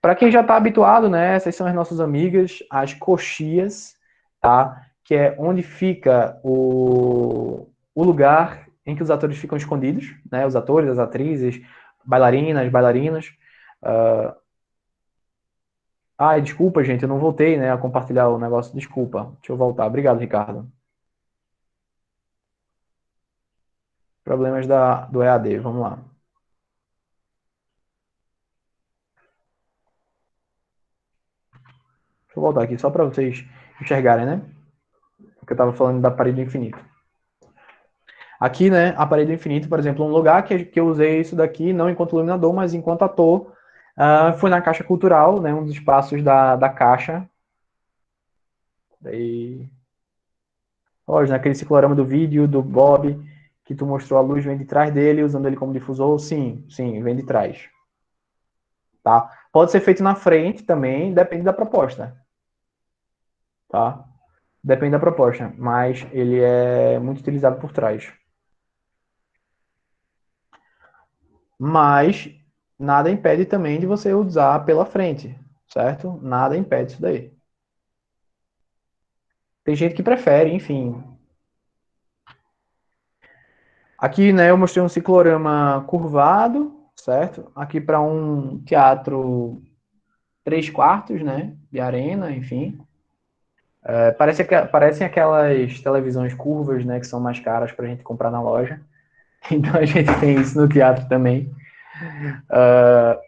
Para quem já está habituado, né? Essas são as nossas amigas, as coxias, tá? Que é onde fica o lugar em que os atores ficam escondidos, né? Os atores, as atrizes, bailarinas. Ai, desculpa, gente, eu não voltei, né, a compartilhar o negócio. Desculpa. Deixa eu voltar. Obrigado, Ricardo. Problemas do EAD, vamos lá. Deixa eu voltar aqui só para vocês enxergarem, né? Porque eu estava falando da parede do infinito. Aqui, né, a parede do infinito, por exemplo, um lugar que eu usei isso daqui, não enquanto iluminador, mas enquanto ator, foi na Caixa Cultural, né, um dos espaços da Caixa. Daí, olha, naquele ciclorama do vídeo do Bob, que tu mostrou, a luz vem de trás dele, usando ele como difusor. Sim, vem de trás. Tá? Pode ser feito na frente também, depende da proposta. Tá? Depende da proposta, mas ele é muito utilizado por trás. Mas nada impede também de você usar pela frente, certo? Nada impede isso daí. Tem gente que prefere, enfim. Aqui, né, eu mostrei um ciclorama curvado, certo? Aqui para um teatro 3/4, né, de arena, enfim. Parecem aquelas televisões curvas, né, que são mais caras para a gente comprar na loja. Então a gente tem isso no teatro também.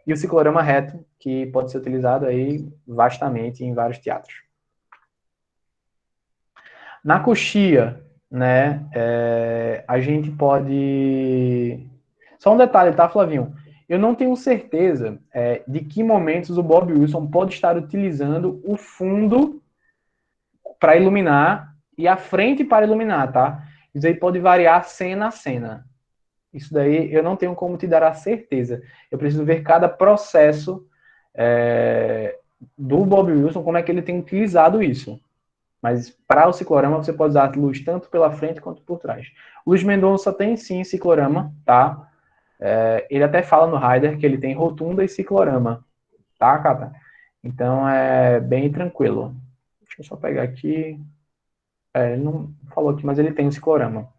E o ciclorama reto, que pode ser utilizado aí vastamente em vários teatros. Na coxia, né, a gente pode... Só um detalhe, tá, Flavinho? Eu não tenho certeza de que momentos o Bob Wilson pode estar utilizando o fundo para iluminar e a frente para iluminar, tá? Isso aí pode variar cena a cena. Isso daí eu não tenho como te dar a certeza. Eu preciso ver cada processo do Bob Wilson, como é que ele tem utilizado isso. Mas para o ciclorama você pode usar luz tanto pela frente quanto por trás. Luiz Mendonça tem sim ciclorama, tá? Ele até fala no rider que ele tem rotunda e ciclorama, tá, Cata? Então é bem tranquilo. Deixa eu só pegar aqui. Ele não falou aqui, mas ele tem o ciclorama.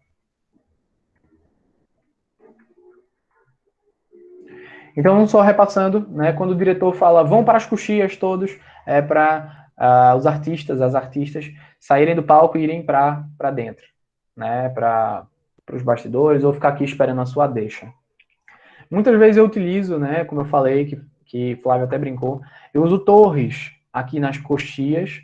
Então, só repassando, né, quando o diretor fala vão para as coxias todos, é para os artistas, as artistas, saírem do palco e irem para dentro, né, para os bastidores, ou ficar aqui esperando a sua deixa. Muitas vezes eu utilizo, né, como eu falei, que Flávio até brincou, eu uso torres aqui nas coxias,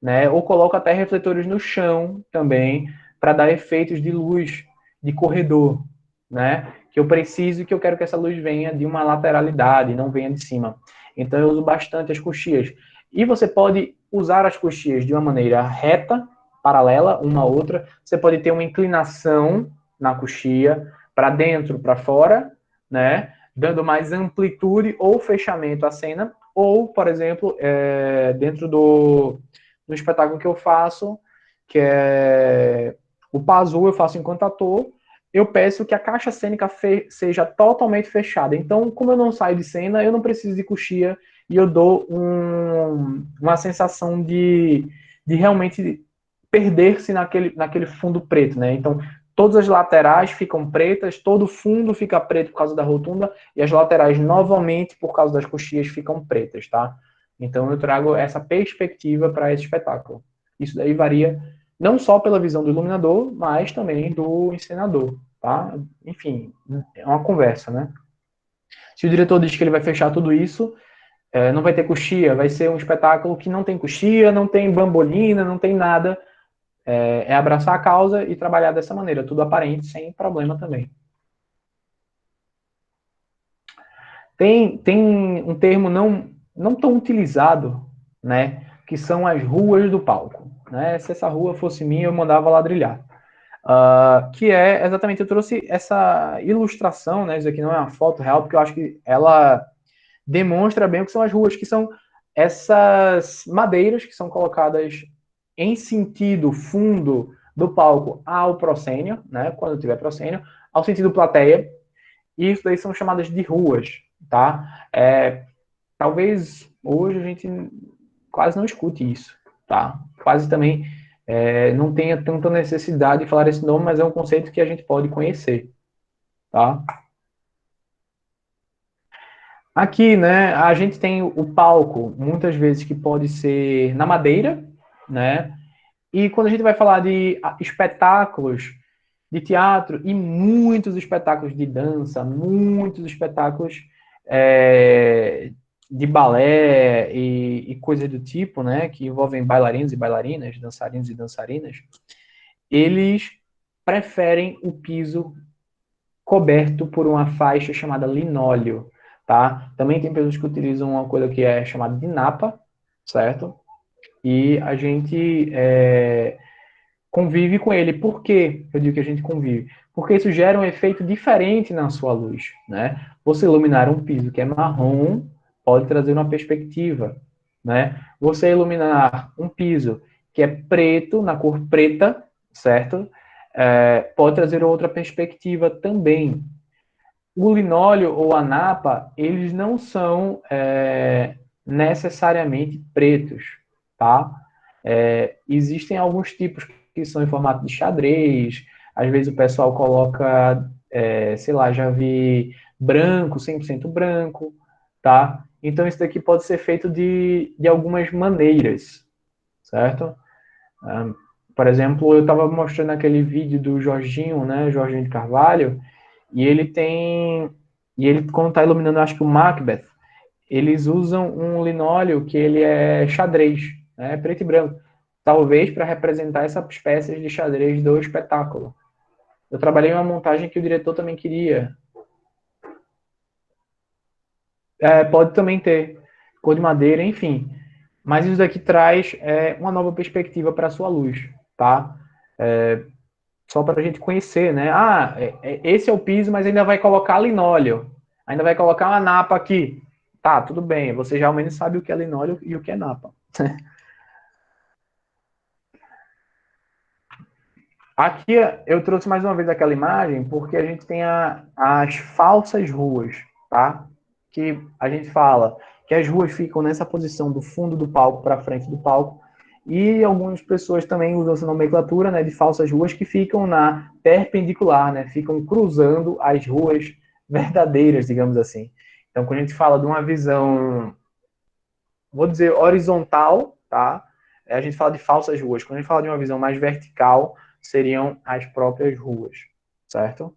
né? Ou coloco até refletores no chão também, para dar efeitos de luz de corredor, né? Que eu preciso e que eu quero que essa luz venha de uma lateralidade, não venha de cima. Então eu uso bastante as coxias. E você pode usar as coxias de uma maneira reta, paralela, uma à outra. Você pode ter uma inclinação na coxia, para dentro, para fora, né? Dando mais amplitude ou fechamento à cena. Ou, por exemplo, dentro do espetáculo que eu faço, que é o Pazu, eu faço enquanto ator, eu peço que a caixa cênica seja totalmente fechada. Então, como eu não saio de cena, eu não preciso de coxia e eu dou uma sensação de realmente perder-se naquele fundo preto, né? Então, todas as laterais ficam pretas, todo o fundo fica preto por causa da rotunda e as laterais, novamente, por causa das coxias, ficam pretas, tá? Então, eu trago essa perspectiva para esse espetáculo. Isso daí varia não só pela visão do iluminador, mas também do encenador, tá? Enfim, é uma conversa, né? Se o diretor diz que ele vai fechar tudo isso, não vai ter coxia, vai ser um espetáculo que não tem coxia, não tem bambolina, não tem nada. É abraçar a causa e trabalhar dessa maneira, tudo aparente, sem problema também. Tem um termo não tão utilizado, né? Que são as ruas do palco. Né? Se essa rua fosse minha, eu mandava ladrilhar. Que é exatamente, eu trouxe essa ilustração, né? Isso aqui não é uma foto real, porque eu acho que ela demonstra bem o que são as ruas, que são essas madeiras que são colocadas em sentido fundo do palco ao proscênio, né? Quando tiver proscênio, ao sentido plateia, e isso daí são chamadas de ruas, tá? Talvez hoje a gente quase não escute isso, tá? Quase também não tenha tanta necessidade de falar esse nome, mas é um conceito que a gente pode conhecer, tá? Aqui, né, a gente tem o palco, muitas vezes que pode ser na madeira, né? E quando a gente vai falar de espetáculos de teatro e muitos espetáculos de dança, muitos espetáculos de balé e coisas do tipo, né, que envolvem bailarinos e bailarinas, dançarinos e dançarinas, eles preferem o piso coberto por uma faixa chamada linóleo, tá? Também tem pessoas que utilizam uma coisa que é chamada de napa, certo? E a gente convive com ele. Por que eu digo que a gente convive? Porque isso gera um efeito diferente na sua luz, né? Você iluminar um piso que é marrom pode trazer uma perspectiva, né? Você iluminar um piso que é preto, na cor preta, certo? Pode trazer outra perspectiva também. O linóleo ou a napa, eles não são necessariamente pretos, tá? Existem alguns tipos que são em formato de xadrez, às vezes o pessoal coloca, sei lá, já vi branco, 100% branco, tá? Então isso daqui pode ser feito de algumas maneiras, certo? Por exemplo, eu estava mostrando aquele vídeo do Jorginho, né, Jorginho de Carvalho, e ele tem, e ele quando está iluminando, acho que o Macbeth, eles usam um linóleo que ele é xadrez, né, preto e branco, talvez para representar essa espécie de xadrez do espetáculo. Eu trabalhei em uma montagem que o diretor também queria. Pode também ter cor de madeira, enfim. Mas isso daqui traz uma nova perspectiva para a sua luz, tá? Só para a gente conhecer, né? Esse é o piso, mas ainda vai colocar linóleo. Ainda vai colocar uma napa aqui. Tá, tudo bem. Você já ao menos sabe o que é linóleo e o que é napa. Aqui eu trouxe mais uma vez aquela imagem porque a gente tem as falsas ruas, tá? Que a gente fala que as ruas ficam nessa posição do fundo do palco para frente do palco e algumas pessoas também usam essa nomenclatura, né, de falsas ruas que ficam na perpendicular, né? Ficam cruzando as ruas verdadeiras, digamos assim. Então, quando a gente fala de uma visão, vou dizer horizontal, tá? A gente fala de falsas ruas. Quando a gente fala de uma visão mais vertical, seriam as próprias ruas, certo?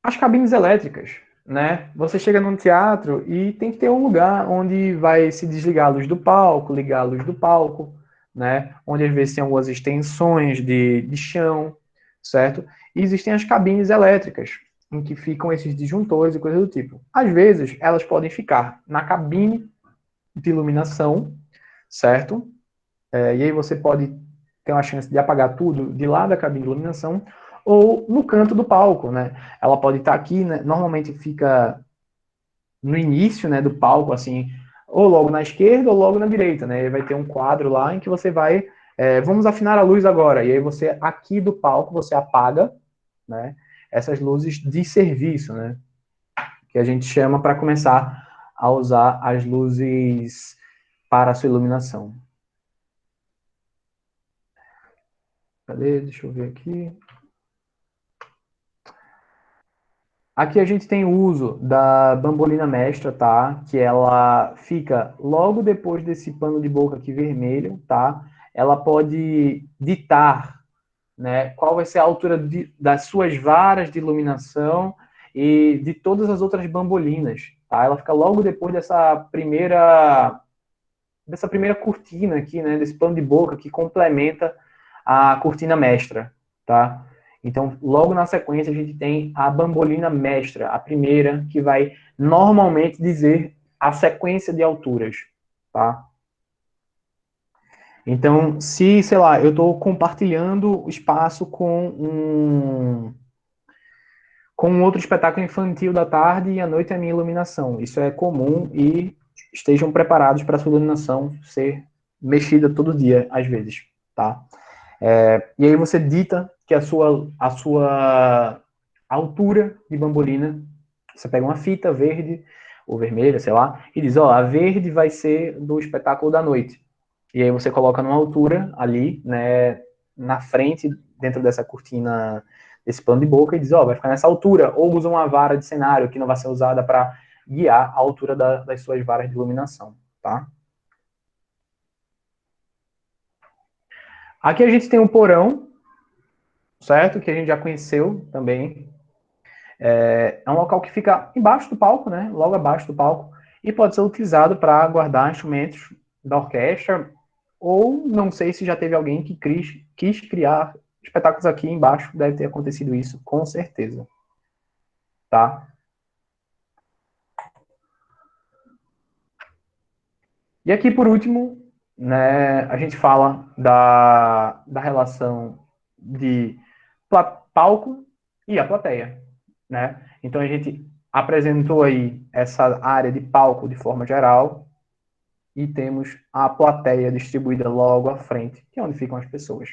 As cabines elétricas. né? Você chega num teatro e tem que ter um lugar onde vai se desligar a luz do palco, ligar a luz do palco, né? Onde às vezes tem algumas extensões de chão, certo? E existem as cabines elétricas, em que ficam esses disjuntores e coisas do tipo. Às vezes, elas podem ficar na cabine de iluminação, certo? E aí você pode ter uma chance de apagar tudo de lá da cabine de iluminação ou no canto do palco, né? Ela pode estar aqui, né? Normalmente fica no início, né, do palco, assim, ou logo na esquerda ou logo na direita, né? E vai ter um quadro lá em que você vai, vamos afinar a luz agora. E aí você aqui do palco você apaga, né? Essas luzes de serviço, né? Que a gente chama para começar a usar as luzes para a sua iluminação. Cadê? Deixa eu ver aqui. Aqui a gente tem o uso da bambolina mestra, tá? Que ela fica logo depois desse pano de boca aqui vermelho, tá? Ela pode ditar, né, qual vai ser a altura das suas varas de iluminação e de todas as outras bambolinas, tá? Ela fica logo depois dessa primeira cortina aqui, né? Desse pano de boca que complementa a cortina mestra, tá? Então, logo na sequência, a gente tem a bambolina mestra, a primeira, que vai normalmente dizer a sequência de alturas, tá? Então, se, sei lá, eu estou compartilhando o espaço com um outro espetáculo infantil da tarde e à noite é a minha iluminação. Isso é comum e estejam preparados para a sua iluminação ser mexida todo dia, às vezes, tá? E aí você dita que a sua altura de bambolina, você pega uma fita verde ou vermelha, sei lá, e diz, ó, a verde vai ser do espetáculo da noite. E aí você coloca numa altura ali, né, na frente, dentro dessa cortina, desse plano de boca, e diz, ó, vai ficar nessa altura, ou usa uma vara de cenário que não vai ser usada para guiar a altura das suas varas de iluminação, tá? Aqui a gente tem um porão, certo? Que a gente já conheceu também. É um local que fica embaixo do palco, né? Logo abaixo do palco, e pode ser utilizado para guardar instrumentos da orquestra, ou não sei se já teve alguém que quis criar espetáculos aqui embaixo, deve ter acontecido isso, com certeza, tá? E aqui, por último, né, a gente fala da relação de palco e a plateia, né? Então, a gente apresentou aí essa área de palco de forma geral e temos a plateia distribuída logo à frente, que é onde ficam as pessoas.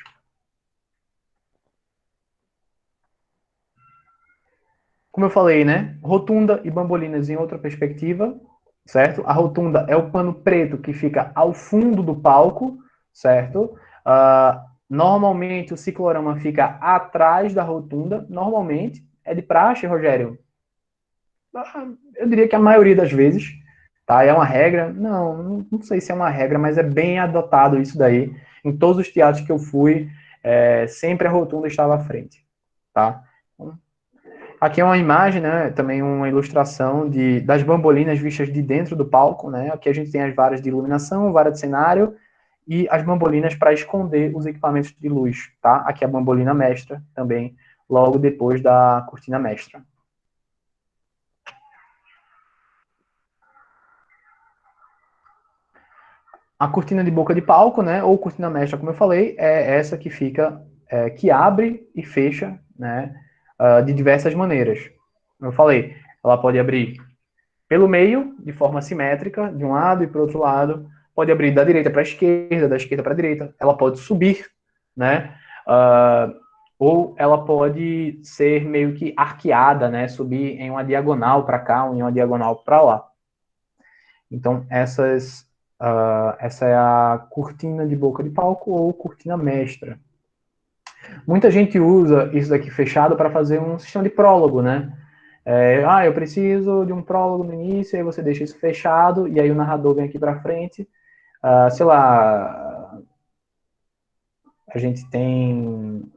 Como eu falei, né? Rotunda e bambolinas em outra perspectiva, certo? A rotunda é o pano preto que fica ao fundo do palco, certo? Normalmente o ciclorama fica atrás da rotunda, normalmente. É de praxe, Rogério? Eu diria que a maioria das vezes, tá? É uma regra? Não sei se é uma regra, mas é bem adotado isso daí. Em todos os teatros que eu fui, sempre a rotunda estava à frente, tá? Aqui é uma imagem, né, também uma ilustração das bambolinas vistas de dentro do palco, né? Aqui a gente tem as varas de iluminação, vara de cenário e as bambolinas para esconder os equipamentos de luz, tá? Aqui a bambolina mestra também, logo depois da cortina mestra. A cortina de boca de palco, né, ou cortina mestra, como eu falei, é essa que fica, que abre e fecha, né, de diversas maneiras. Como eu falei, ela pode abrir pelo meio, de forma simétrica, de um lado e para o outro lado. Pode abrir da direita para a esquerda, da esquerda para a direita. Ela pode subir, né? Ou ela pode ser meio que arqueada, né? Subir em uma diagonal para cá, ou em uma diagonal para lá. Então, essa é a cortina de boca de palco ou cortina mestra. Muita gente usa isso daqui fechado para fazer um sistema de prólogo, né? Eu preciso de um prólogo no início, aí você deixa isso fechado, e aí o narrador vem aqui para frente. Sei lá, a gente tem, não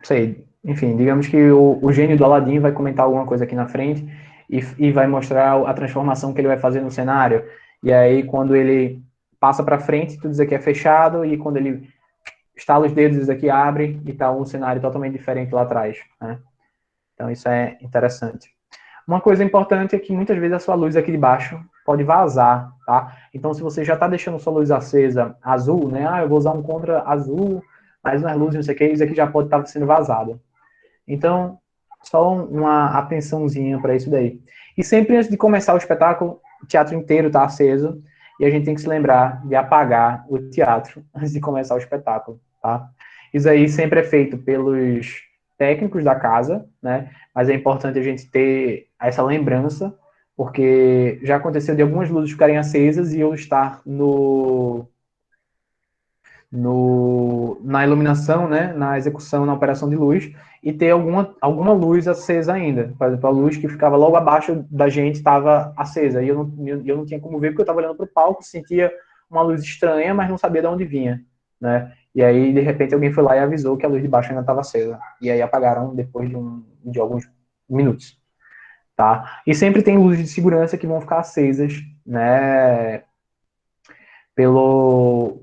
sei, enfim, digamos que o gênio do Aladim vai comentar alguma coisa aqui na frente e vai mostrar a transformação que ele vai fazer no cenário. E aí, quando ele passa para frente, tudo isso aqui é fechado, e quando ele estala os dedos, isso aqui abre e está um cenário totalmente diferente lá atrás, né? Então, isso é interessante. Uma coisa importante é que muitas vezes a sua luz aqui de baixo pode vazar, tá? Então, se você já está deixando sua luz acesa azul, né? Ah, eu vou usar um contra azul, mas nas luzes, não sei o que, isso aqui já pode estar sendo vazado. Então, só uma atençãozinha para isso daí. E sempre antes de começar o espetáculo, o teatro inteiro está aceso e a gente tem que se lembrar de apagar o teatro antes de começar o espetáculo, tá? Isso aí sempre é feito pelos técnicos da casa, né? Mas é importante a gente ter essa lembrança, porque já aconteceu de algumas luzes ficarem acesas e eu estar na iluminação, né, na execução, na operação de luz, e ter alguma luz acesa ainda. Por exemplo, a luz que ficava logo abaixo da gente estava acesa, e eu não tinha como ver, porque eu estava olhando para o palco, sentia uma luz estranha, mas não sabia de onde vinha, né? E aí, de repente, alguém foi lá e avisou que a luz de baixo ainda estava acesa. E aí apagaram depois de alguns minutos, tá? E sempre tem luzes de segurança que vão ficar acesas, né,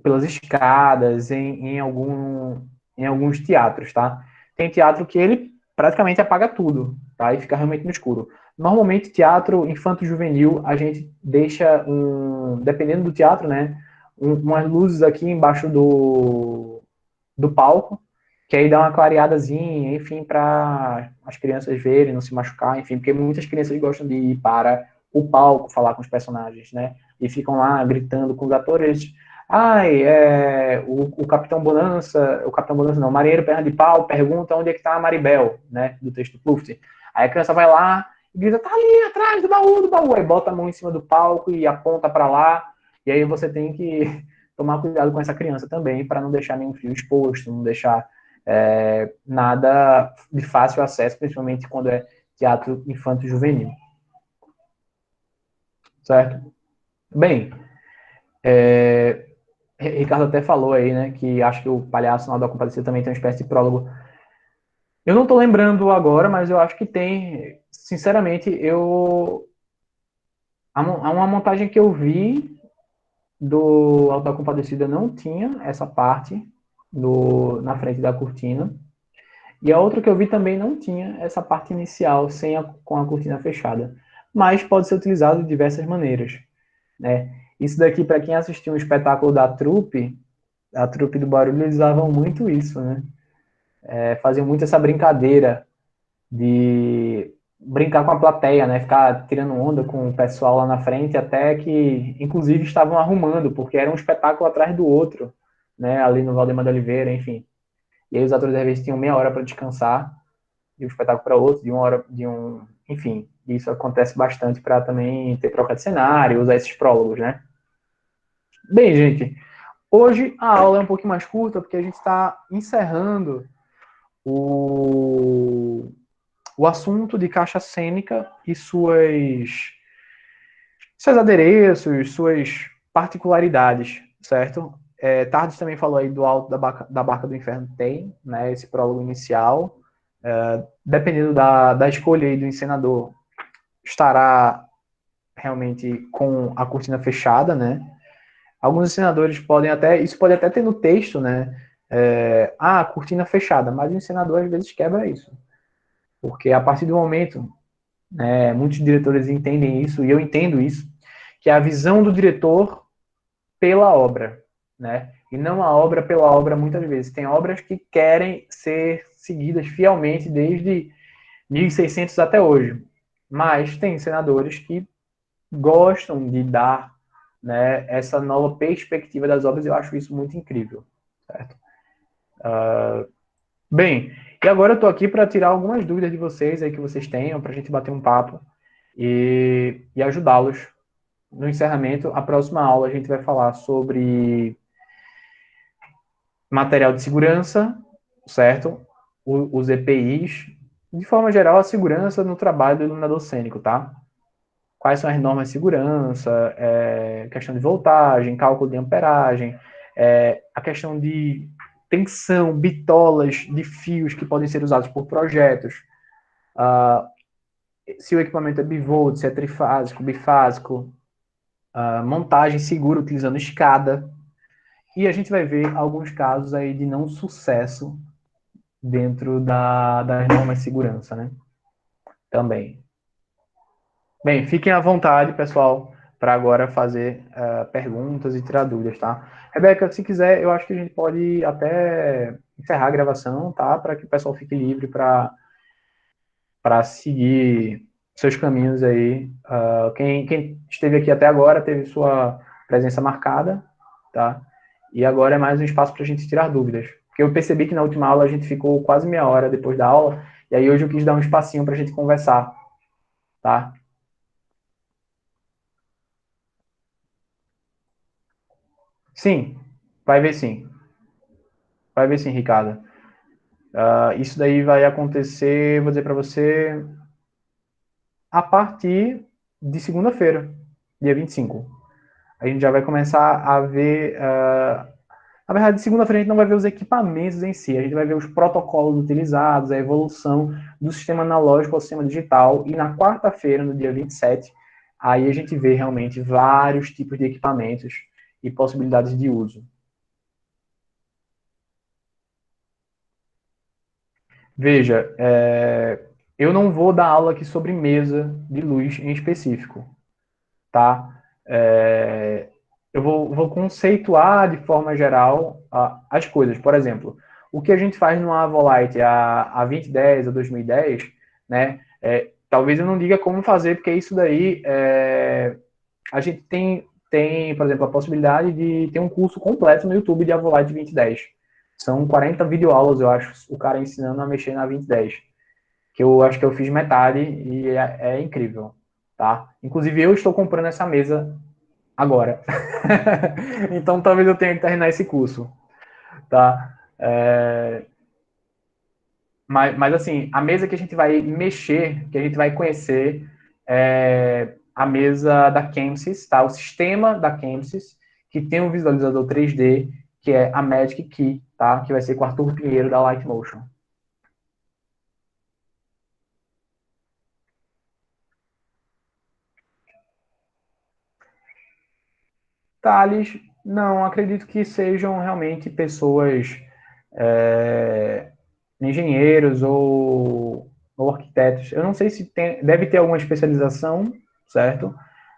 pelas escadas, em alguns teatros, tá? Tem teatro que ele praticamente apaga tudo, tá? E fica realmente no escuro. Normalmente, teatro infanto-juvenil, a gente deixa, dependendo do teatro, né? Umas luzes aqui embaixo do palco, que aí dá uma clareadazinha, enfim, para as crianças verem, não se machucar, enfim, porque muitas crianças gostam de ir para o palco falar com os personagens, né? E ficam lá gritando com os atores. Ai, o Capitão Bonança, o Capitão Bonança não, o Marinheiro Perna de Pau pergunta onde é que está a Maribel, né? Do texto do Pluft. Aí a criança vai lá e grita, tá ali atrás do baú, do baú. Aí bota a mão em cima do palco e aponta para lá. E aí você tem que tomar cuidado com essa criança também, para não deixar nenhum fio exposto, não deixar nada de fácil acesso, principalmente quando é teatro infanto-juvenil. Certo? Bem, Ricardo até falou aí, né, que acho que o Palhaço na da Compadecida também tem uma espécie de prólogo. Eu não tô lembrando agora, mas eu acho que tem. Sinceramente, há uma montagem que eu vi do Auto da Compadecida não tinha essa parte na frente da cortina. E a outra que eu vi também não tinha essa parte inicial com a cortina fechada. Mas pode ser utilizado de diversas maneiras, né? Isso daqui, para quem assistiu um espetáculo da trupe, a trupe do Barulho, eles usavam muito isso, né? Faziam muito essa brincadeira de brincar com a plateia, né? Ficar tirando onda com o pessoal lá na frente, até que, inclusive, estavam arrumando, porque era um espetáculo atrás do outro, né? Ali no Valdemar de Oliveira, enfim. E aí os atores, às vezes, tinham meia hora para descansar, de um espetáculo para outro, de uma hora, enfim, isso acontece bastante para também ter troca de cenário, usar esses prólogos, né? Bem, gente, hoje a aula é um pouquinho mais curta, porque a gente está encerrando o assunto de caixa cênica e seus adereços, suas particularidades, certo? Tardes também falou aí do Alto da Barca do Inferno, tem, né, esse prólogo inicial. Dependendo da escolha aí do encenador, estará realmente com a cortina fechada, né? Alguns encenadores isso pode até ter no texto, né? Cortina fechada, mas o encenador às vezes quebra isso. Porque a partir do momento, muitos diretores entendem isso, e eu entendo isso, que é a visão do diretor pela obra, né? E não a obra pela obra muitas vezes. Tem obras que querem ser seguidas fielmente desde 1600 até hoje. Mas tem senadores que gostam de dar, né, essa nova perspectiva das obras, e eu acho isso muito incrível. Certo? Bem, e agora eu estou aqui para tirar algumas dúvidas de vocês aí que vocês tenham, para a gente bater um papo e ajudá-los no encerramento. A próxima aula a gente vai falar sobre material de segurança, certo? Os EPIs, de forma geral, a segurança no trabalho do iluminador cênico, tá? Quais são as normas de segurança, questão de voltagem, cálculo de amperagem, a questão de tensão, bitolas de fios que podem ser usados por projetos, se o equipamento é bivolt, se é trifásico, bifásico, montagem segura utilizando escada. E a gente vai ver alguns casos aí de não sucesso dentro das normas de segurança, né? Também. Bem, fiquem à vontade, pessoal, para agora fazer perguntas e tirar dúvidas, tá? Rebeca, se quiser, eu acho que a gente pode até encerrar a gravação, tá? Para que o pessoal fique livre para seguir seus caminhos aí. Quem esteve aqui até agora teve sua presença marcada, tá? E agora é mais um espaço para a gente tirar dúvidas. Porque eu percebi que na última aula a gente ficou quase meia hora depois da aula, e aí hoje eu quis dar um espacinho para a gente conversar, tá? Sim, vai ver sim. Vai ver sim, Ricardo. Isso daí vai acontecer, vou dizer para você, a partir de segunda-feira, dia 25. A gente já vai começar a ver. Na verdade, segunda-feira a gente não vai ver os equipamentos em si, a gente vai ver os protocolos utilizados, a evolução do sistema analógico ao sistema digital. E na quarta-feira, no dia 27, aí a gente vê realmente vários tipos de equipamentos e possibilidades de uso. Veja, eu não vou dar aula aqui sobre mesa de luz em específico, tá? Eu vou conceituar de forma geral as coisas. Por exemplo, o que a gente faz no Avolite a 2010, a 2010, né? Talvez eu não diga como fazer, porque isso daí a gente tem, por exemplo, a possibilidade de ter um curso completo no YouTube de Avolite 2010. São 40 videoaulas, eu acho, o cara ensinando a mexer na 2010. Que eu acho que eu fiz metade e é incrível, tá? Inclusive, eu estou comprando essa mesa agora. Então, talvez eu tenha que terminar esse curso, tá? Mas, assim, a mesa que a gente vai mexer, que a gente vai conhecer, é a mesa da Kemsys, tá? O sistema da Kemsys, que tem um visualizador 3D, que é a Magic Key, tá? Que vai ser com o Arthur Pinheiro, da Light Motion. Thales, não, acredito que sejam realmente pessoas, é, engenheiros ou arquitetos. Eu não sei se deve ter alguma especialização, certo?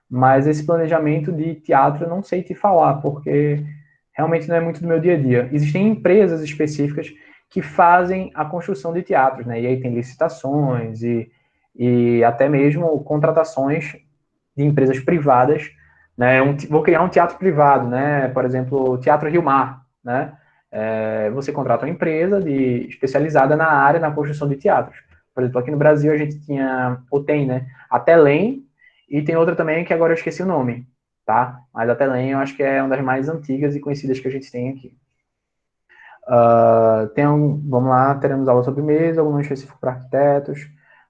Mas esse planejamento de teatro eu não sei te falar, porque realmente não é muito do meu dia a dia. Existem empresas específicas que fazem a construção de teatros, né? E aí tem licitações e até mesmo contratações de empresas privadas, né? Vou criar um teatro privado, né? Por exemplo, o Teatro Rio Mar, né? Você contrata uma empresa especializada na área, na construção de teatros. Por exemplo, aqui no Brasil a gente tinha, ou tem, né? A Telem, e tem outra também que agora eu esqueci o nome, tá? Mas a Telem eu acho que é uma das mais antigas e conhecidas que a gente tem aqui. Vamos lá, teremos aula sobre mesa, algum nome específico para arquitetos.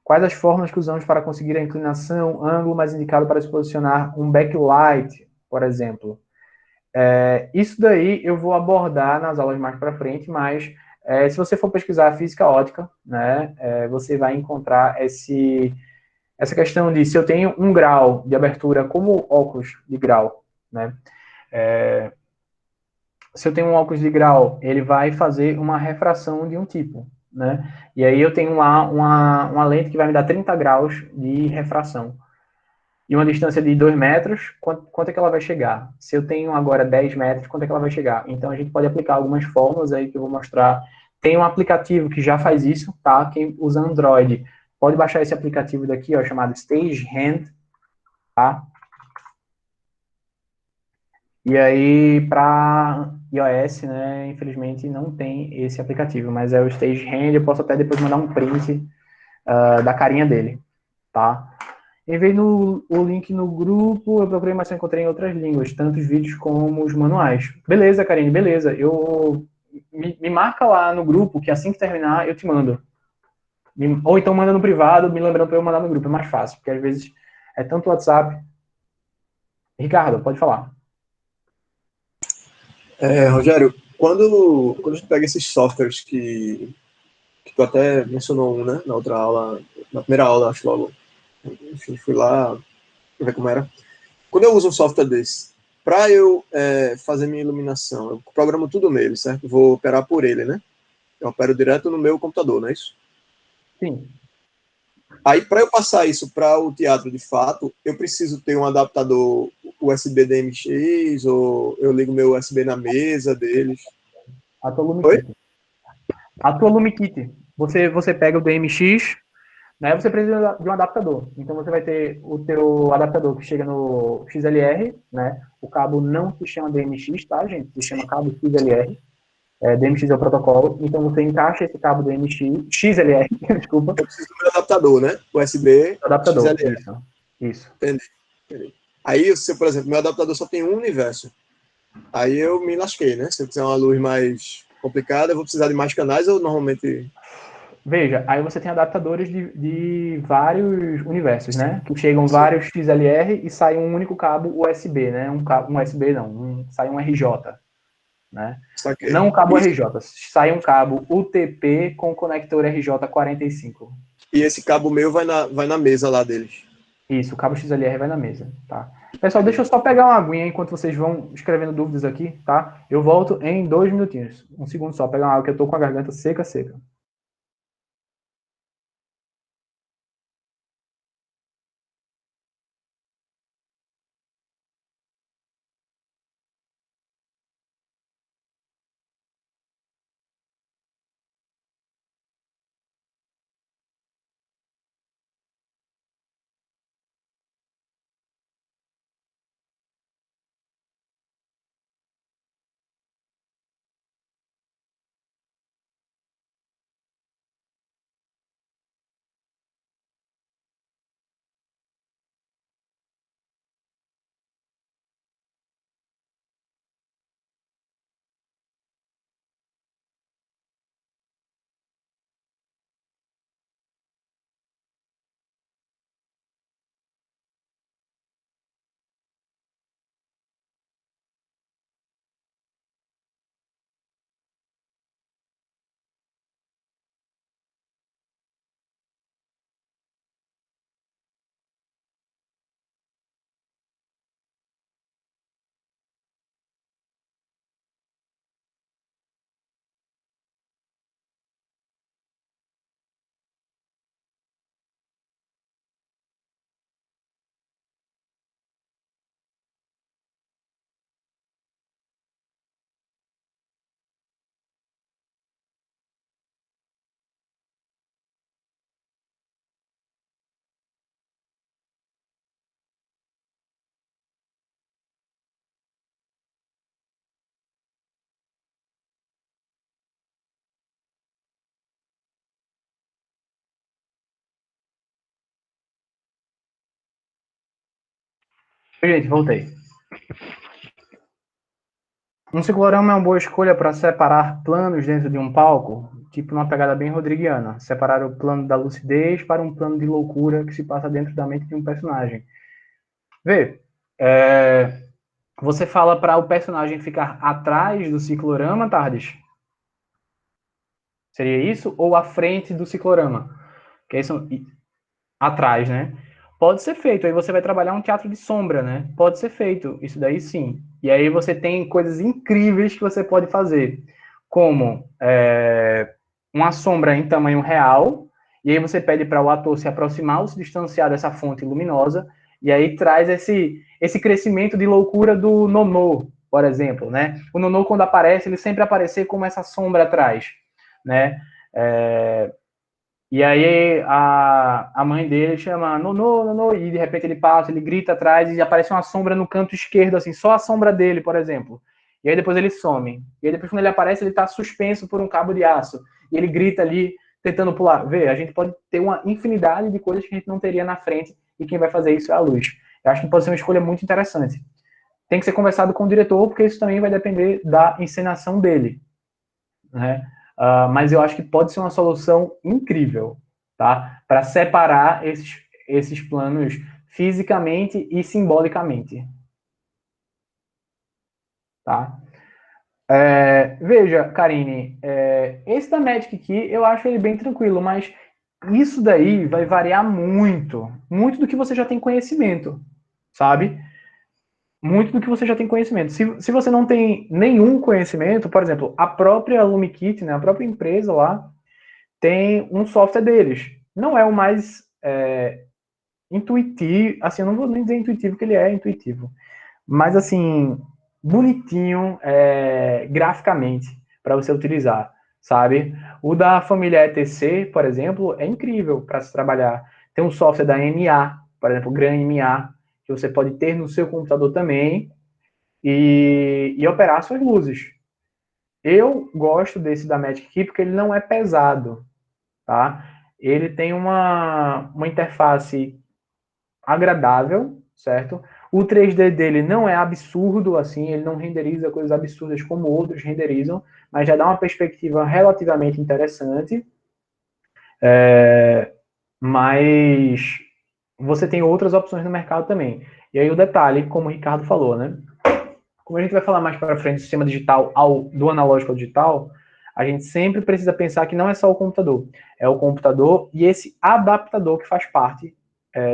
Quais as formas que usamos para conseguir a inclinação, ângulo mais indicado para se posicionar um backlight, por exemplo? Isso daí eu vou abordar nas aulas mais para frente, mas se você for pesquisar física ótica, né, você vai encontrar essa questão de se eu tenho 1 grau de abertura como óculos de grau, né, se eu tenho um óculos de grau, ele vai fazer uma refração de um tipo, né? E aí eu tenho lá uma lente que vai me dar 30 graus de refração. E uma distância de 2 metros, quanto é que ela vai chegar? Se eu tenho agora 10 metros, quanto é que ela vai chegar? Então a gente pode aplicar algumas fórmulas aí que eu vou mostrar. Tem um aplicativo que já faz isso, tá? Quem usa Android pode baixar esse aplicativo daqui, ó, chamado StageHand, tá? E aí, para iOS, né, infelizmente não tem esse aplicativo, mas é o StageHand, eu posso até depois mandar um print da carinha dele, tá? Enviei o link no grupo, eu procurei, mas só encontrei em outras línguas, tanto os vídeos como os manuais. Beleza, Karine, beleza. Me marca lá no grupo, que assim que terminar, eu te mando. Ou então manda no privado, me lembrando para eu mandar no grupo, é mais fácil, porque às vezes é tanto WhatsApp. Ricardo, pode falar. Rogério, quando a gente pega esses softwares que tu até mencionou um, né, na outra aula, na primeira aula, acho logo, enfim, fui lá ver como era. Quando eu uso um software desse, para eu fazer minha iluminação, eu programo tudo nele, certo? Vou operar por ele, né? Eu opero direto no meu computador, não é isso? Sim. Aí, para eu passar isso para o teatro de fato, eu preciso ter um adaptador USB DMX, ou eu ligo meu USB na mesa deles. A tua Oi? LumiKit. A tua LumiKit. Você pega o DMX, né? Você precisa de um adaptador. Então você vai ter o teu adaptador que chega no XLR, né? O cabo não se chama DMX, tá, gente? Se chama cabo XLR. DMX é o protocolo. Então você encaixa esse cabo DMX, XLR, desculpa, Eu preciso do meu adaptador, né? USB no adaptador. XLR. Isso. Entendi. Aí, se, por exemplo, meu adaptador só tem um universo, aí eu me lasquei, né? Se eu quiser uma luz mais complicada, eu vou precisar de mais canais ou normalmente. Veja, aí você tem adaptadores de vários universos, né? Que chegam Sim. vários XLR e sai um único cabo USB, né? Um USB não, sai um RJ, né? Saquei. Não um cabo E, RJ, sai um cabo UTP com conector RJ45. e esse cabo meu vai na mesa lá deles. Isso, o cabo XLR vai na mesa, tá? Pessoal, deixa eu só pegar uma aguinha enquanto vocês vão escrevendo dúvidas aqui, tá? Eu volto em 2 minutinhos. Um segundo só, pegar uma água que eu tô com a garganta seca, seca. Gente, voltei. Um ciclorama é uma boa escolha para separar planos dentro de um palco, tipo numa pegada bem rodriguiana. Separar o plano da lucidez para um plano de loucura que se passa dentro da mente de um personagem. Vê, você fala para o personagem ficar atrás do ciclorama, Tardes? Seria isso? Ou à frente do ciclorama? Que isso, atrás, né? Pode ser feito. Aí você vai trabalhar um teatro de sombra, né? Pode ser feito. Isso daí sim. E aí você tem coisas incríveis que você pode fazer, como uma sombra em tamanho real. E aí você pede para o ator se aproximar ou se distanciar dessa fonte luminosa. E aí traz esse crescimento de loucura do Nonô, por exemplo, né? O Nonô, quando aparece, ele sempre aparecer como essa sombra atrás, né? E aí a mãe dele chama Nonô, Nonô, e de repente ele passa, ele grita atrás e aparece uma sombra no canto esquerdo, assim, só a sombra dele, por exemplo. E aí depois ele some. E aí depois quando ele aparece, ele está suspenso por um cabo de aço. E ele grita ali, tentando pular. Vê, a gente pode ter uma infinidade de coisas que a gente não teria na frente e quem vai fazer isso é a luz. Eu acho que pode ser uma escolha muito interessante. Tem que ser conversado com o diretor, porque isso também vai depender da encenação dele, né? Mas eu acho que pode ser uma solução incrível, tá? Para separar esses planos fisicamente e simbolicamente, tá? Veja, Karine, esse da Magic Key, eu acho ele bem tranquilo, mas isso daí vai variar muito, muito do que você já tem conhecimento, sabe? Muito do que você já tem conhecimento. Se você não tem nenhum conhecimento, por exemplo, a própria LumiKit, né, a própria empresa lá, tem um software deles. Não é o mais intuitivo, assim, eu não vou nem dizer intuitivo, que ele é intuitivo, mas assim, bonitinho graficamente para você utilizar, sabe? O da família ETC, por exemplo, é incrível para se trabalhar. Tem um software da MA, por exemplo, o Gran MA, que você pode ter no seu computador também e operar suas luzes. Eu gosto desse da Magic Key porque ele não é pesado, tá? Ele tem uma interface agradável, certo? O 3D dele não é absurdo assim, ele não renderiza coisas absurdas como outros renderizam, mas já dá uma perspectiva relativamente interessante. Mas você tem outras opções no mercado também. E aí o detalhe, como o Ricardo falou, né? Como a gente vai falar mais para frente do sistema digital do analógico ao digital, a gente sempre precisa pensar que não é só o computador, é o computador e esse adaptador que faz parte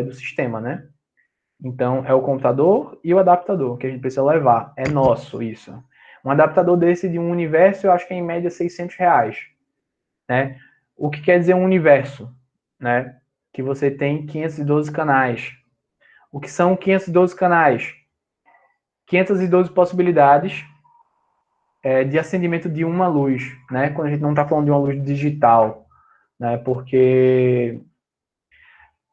do sistema, né? Então, é o computador e o adaptador que a gente precisa levar. É nosso isso. Um adaptador desse de um universo, eu acho que é em média R$ 600, né? O que quer dizer um universo, né? Que você tem 512 canais. O que são 512 canais? 512 possibilidades de acendimento de uma luz, né? Quando a gente não está falando de uma luz digital, né? Porque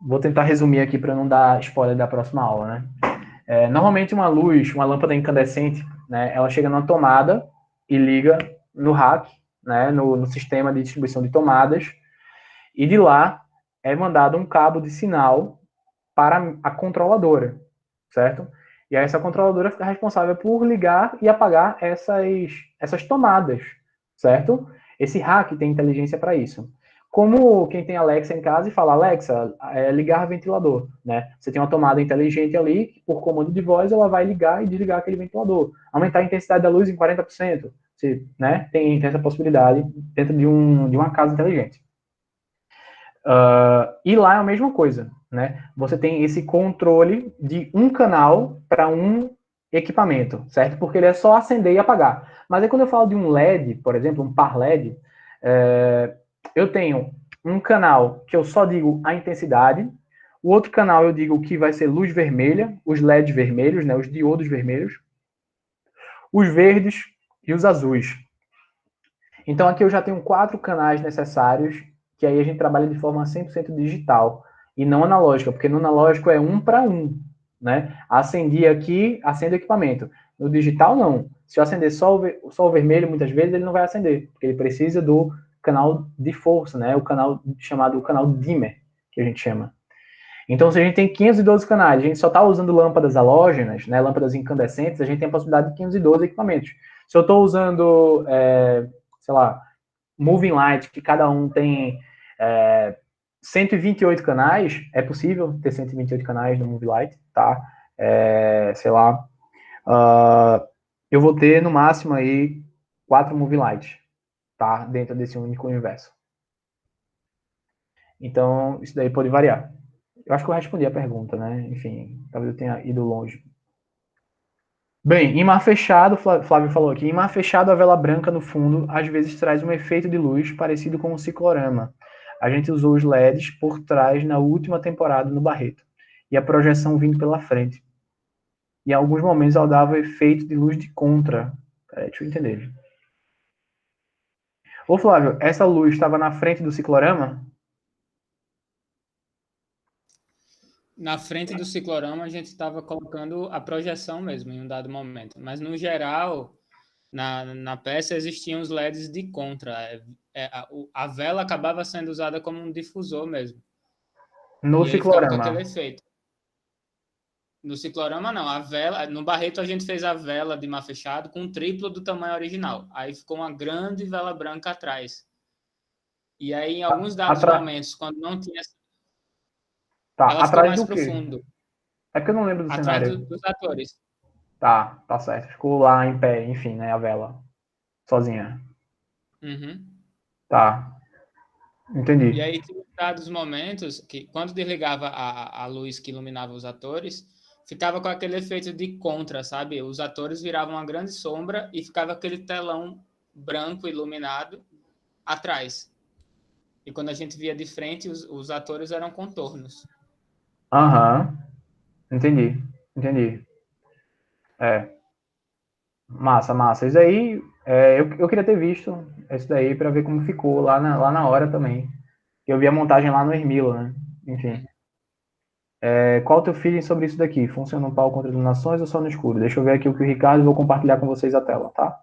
vou tentar resumir aqui para não dar spoiler da próxima aula, né? Normalmente uma luz, uma lâmpada incandescente, né, ela chega numa tomada e liga no rack, né, no sistema de distribuição de tomadas, e de lá é mandado um cabo de sinal para a controladora, certo? E aí essa controladora fica responsável por ligar e apagar essas tomadas, certo? Esse rack tem inteligência para isso. Como quem tem Alexa em casa e fala, Alexa, ligar ventilador, né? Você tem uma tomada inteligente ali, por comando de voz, ela vai ligar e desligar aquele ventilador. Aumentar a intensidade da luz em 40%. Você, né, tem essa possibilidade dentro de uma casa inteligente. E lá é a mesma coisa, né? Você tem esse controle de um canal para um equipamento, certo? Porque ele é só acender e apagar. Mas aí quando eu falo de um LED, por exemplo, um par LED, eu tenho um canal que eu só digo a intensidade, o outro canal eu digo que vai ser luz vermelha, os LEDs vermelhos, né, os diodos vermelhos, os verdes e os azuis. Então aqui eu já tenho 4 canais necessários, que aí a gente trabalha de forma 100% digital e não analógica, porque no analógico é 1 para 1, né? Acendi aqui, acende o equipamento. No digital não. Se eu acender só o vermelho, muitas vezes ele não vai acender, porque ele precisa do canal de força, né? O canal chamado canal dimmer, que a gente chama. Então, se a gente tem 512 canais, a gente só está usando lâmpadas halógenas, né, lâmpadas incandescentes, a gente tem a possibilidade de 512 equipamentos. Se eu estou usando, sei lá, Moving Light, que cada um tem 128 canais, é possível ter 128 canais no Moving Light, tá? Sei lá, eu vou ter no máximo aí 4 Moving Lights, tá? Dentro desse único universo. Então, isso daí pode variar. Eu acho que eu respondi a pergunta, né? Enfim, talvez eu tenha ido longe. Bem, em mar fechado, Flávio falou aqui, em mar fechado a vela branca no fundo às vezes traz um efeito de luz parecido com um ciclorama. A gente usou os LEDs por trás na última temporada no Barreto, e a projeção vindo pela frente. E em alguns momentos ela dava efeito de luz de contra. Deixa eu entender. Ô Flávio, essa luz estava na frente do ciclorama? Na frente do ciclorama, a gente estava colocando a projeção mesmo, em um dado momento. Mas, no geral, na peça existiam os LEDs de contra. A vela acabava sendo usada como um difusor mesmo. No e aí ficava com ciclorama. aquele efeito. No ciclorama, não. A vela, no Barreto, a gente fez a vela de mar fechado com o triplo do tamanho original. Aí ficou uma grande vela branca atrás. E aí, em alguns dados momentos, quando não tinha... Tá, ela ficou atrás mais do quê? profundo. É que eu não lembro do Atrás cenário. dos atores. Tá certo. Ficou lá em pé, enfim, né, a vela. sozinha. Uhum. Tá, E entendi. aí, tinha dados momentos que, quando desligava a luz que iluminava os atores, ficava com aquele efeito de contra, sabe? Os atores viravam uma grande sombra e ficava aquele telão branco iluminado atrás. E quando a gente via de frente, os atores eram contornos. Aham, entendi, entendi. É, massa, massa. Isso aí, eu queria ter visto isso daí para ver como ficou lá na hora também. Eu vi a montagem lá no Ermilo, né? Enfim. Qual o teu feeling sobre isso daqui? Funciona no palco contra iluminações ou só no escuro? Deixa eu ver aqui o que o Ricardo e vou compartilhar com vocês a tela, tá?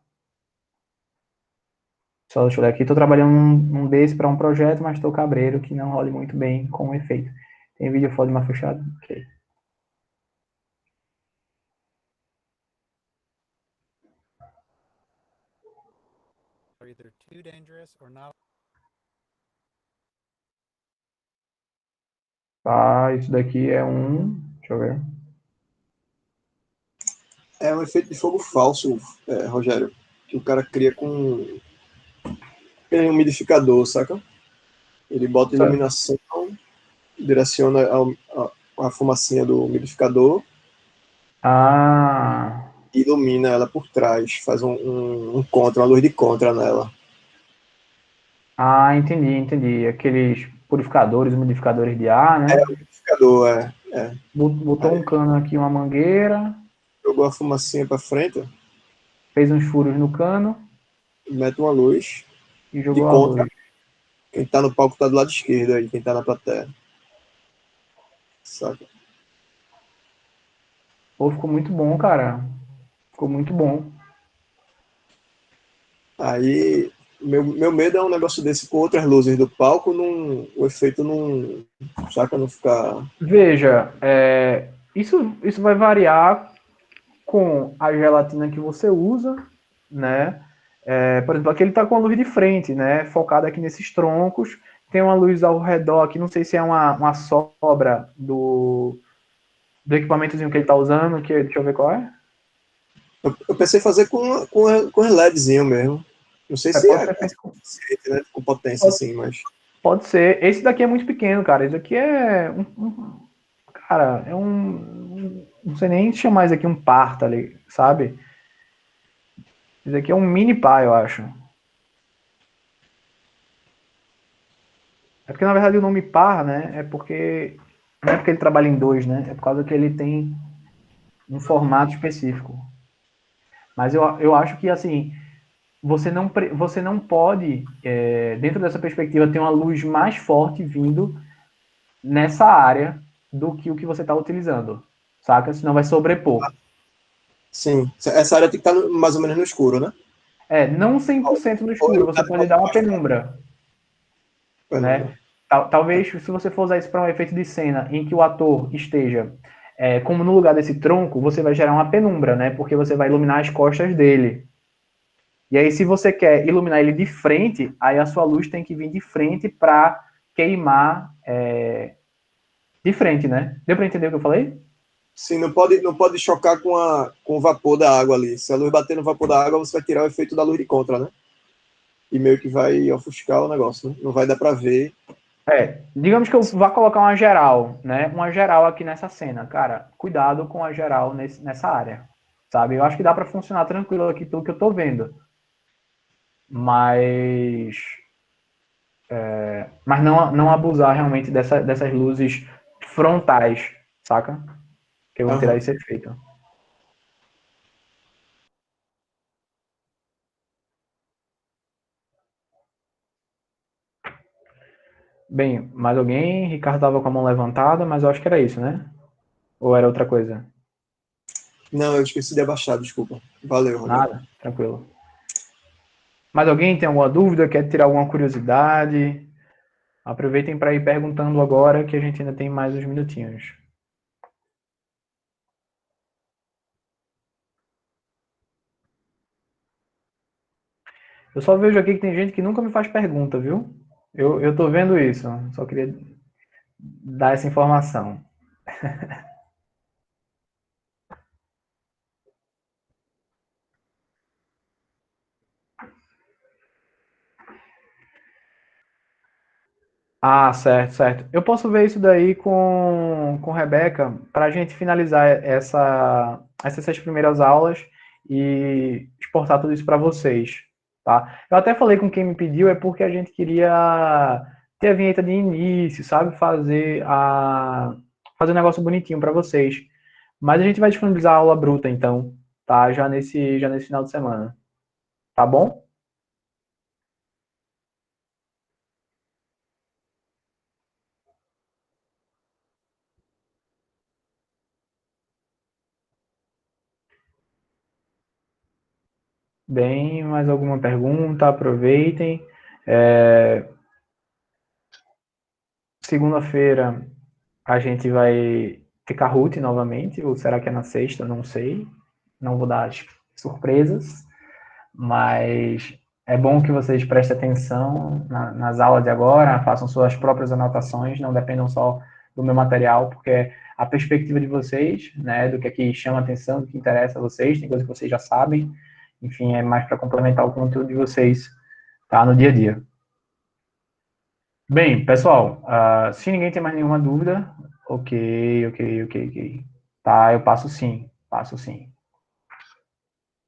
Só deixa eu ler aqui. Estou trabalhando num desse para um projeto, mas estou cabreiro que não role muito bem com o efeito. Tem vídeo foda de uma fechada? Ok. Either too dangerous or not. Tá, isso daqui é um. Deixa eu ver. É um efeito de fogo falso, Rogério, que o cara cria com um umidificador, saca? Ele bota Certo. iluminação, direciona a fumacinha do umidificador Ah, e ilumina ela por trás, faz um contra, uma luz de contra nela. entendi, entendi. Aqueles purificadores, umidificadores de ar, né? Umidificador, é. Botou Aí um cano aqui, uma mangueira, jogou a fumacinha para frente, fez uns furos no cano mete uma luz e de jogou a contra. luz. Quem tá no palco tá do lado esquerdo aí, quem tá na plateia. Saca? Pô, ficou muito bom, cara. Ficou muito bom. Aí, meu medo é um negócio desse com outras luzes do palco, o efeito não, saca, não ficar... Veja, isso vai variar com a gelatina que você usa, né? Por exemplo, aqui ele está com a luz de frente, né? Focada aqui nesses troncos. Tem uma luz ao redor aqui, não sei se é uma sobra do equipamentozinho que ele está usando, deixa eu ver qual é. Eu pensei em fazer com LEDzinho mesmo. Não sei se Pode é ser feito suficiente, né? Com potência, pode, assim, mas... pode ser. Esse daqui é muito pequeno, cara. Esse daqui cara, não sei nem chamar isso aqui um par, tá ali, sabe? Esse aqui é um mini par, eu acho. É porque, na verdade, o nome par, né? Não é porque ele trabalha em dois, né? É por causa que ele tem um formato específico. Mas eu acho que, assim, você não pode, dentro dessa perspectiva, ter uma luz mais forte vindo nessa área do que o que você está utilizando, saca? Senão vai sobrepor. Sim, essa área tem que estar mais ou menos no escuro, né? Não 100% no Ou escuro, você pode dar uma penumbra, né? Talvez, se você for usar isso para um efeito de cena em que o ator esteja como no lugar desse tronco, você vai gerar uma penumbra, né? Porque você vai iluminar as costas dele. E aí, se você quer iluminar ele de frente, aí a sua luz tem que vir de frente para queimar de frente, né? Deu para entender o que eu falei? Sim, não pode chocar com o vapor da água ali. Se a luz bater no vapor da água, você vai tirar o efeito da luz de contra, né? E meio que vai ofuscar o negócio, né? Não vai dar para ver. Digamos que eu vá colocar uma geral, né? Uma geral aqui nessa cena. Cara, cuidado com a geral nessa área, sabe? Eu acho que dá para funcionar tranquilo aqui pelo que eu tô vendo. Mas não abusar realmente dessas luzes frontais, saca? Que vão tirar Aham. esse efeito. Bem, mais alguém? Ricardo tava com a mão levantada, mas eu acho que era isso, né? Ou era outra coisa? Não, eu esqueci de abaixar, desculpa. Valeu, Rogério. Nada? Tranquilo. Mais alguém tem alguma dúvida? Quer tirar alguma curiosidade? Aproveitem para ir perguntando agora que a gente ainda tem mais uns minutinhos. Eu só vejo aqui que tem gente que nunca me faz pergunta, viu? Eu tô vendo isso. Só queria dar essa informação. Ah, certo, certo. Eu posso ver isso daí com Rebeca para a gente finalizar essas 6 primeiras aulas e exportar tudo isso para vocês, tá? Eu até falei com quem me pediu, é porque a gente queria ter a vinheta de início, sabe? Fazer um negócio bonitinho para vocês. Mas a gente vai disponibilizar a aula bruta, então, tá? Já nesse final de semana, tá bom? Bem, mais alguma pergunta? Aproveitem. Segunda-feira a gente vai ter Kahoot novamente, ou será que é na sexta? Não sei. Não vou dar as surpresas, mas é bom que vocês prestem atenção nas aulas de agora, façam suas próprias anotações, não dependam só do meu material, porque a perspectiva de vocês, né, do que aqui chama atenção, do que interessa a vocês, tem coisa que vocês já sabem, enfim, é mais para complementar o conteúdo de vocês, tá, no dia a dia. Bem, pessoal, se ninguém tem mais nenhuma dúvida, ok. Tá, eu passo sim,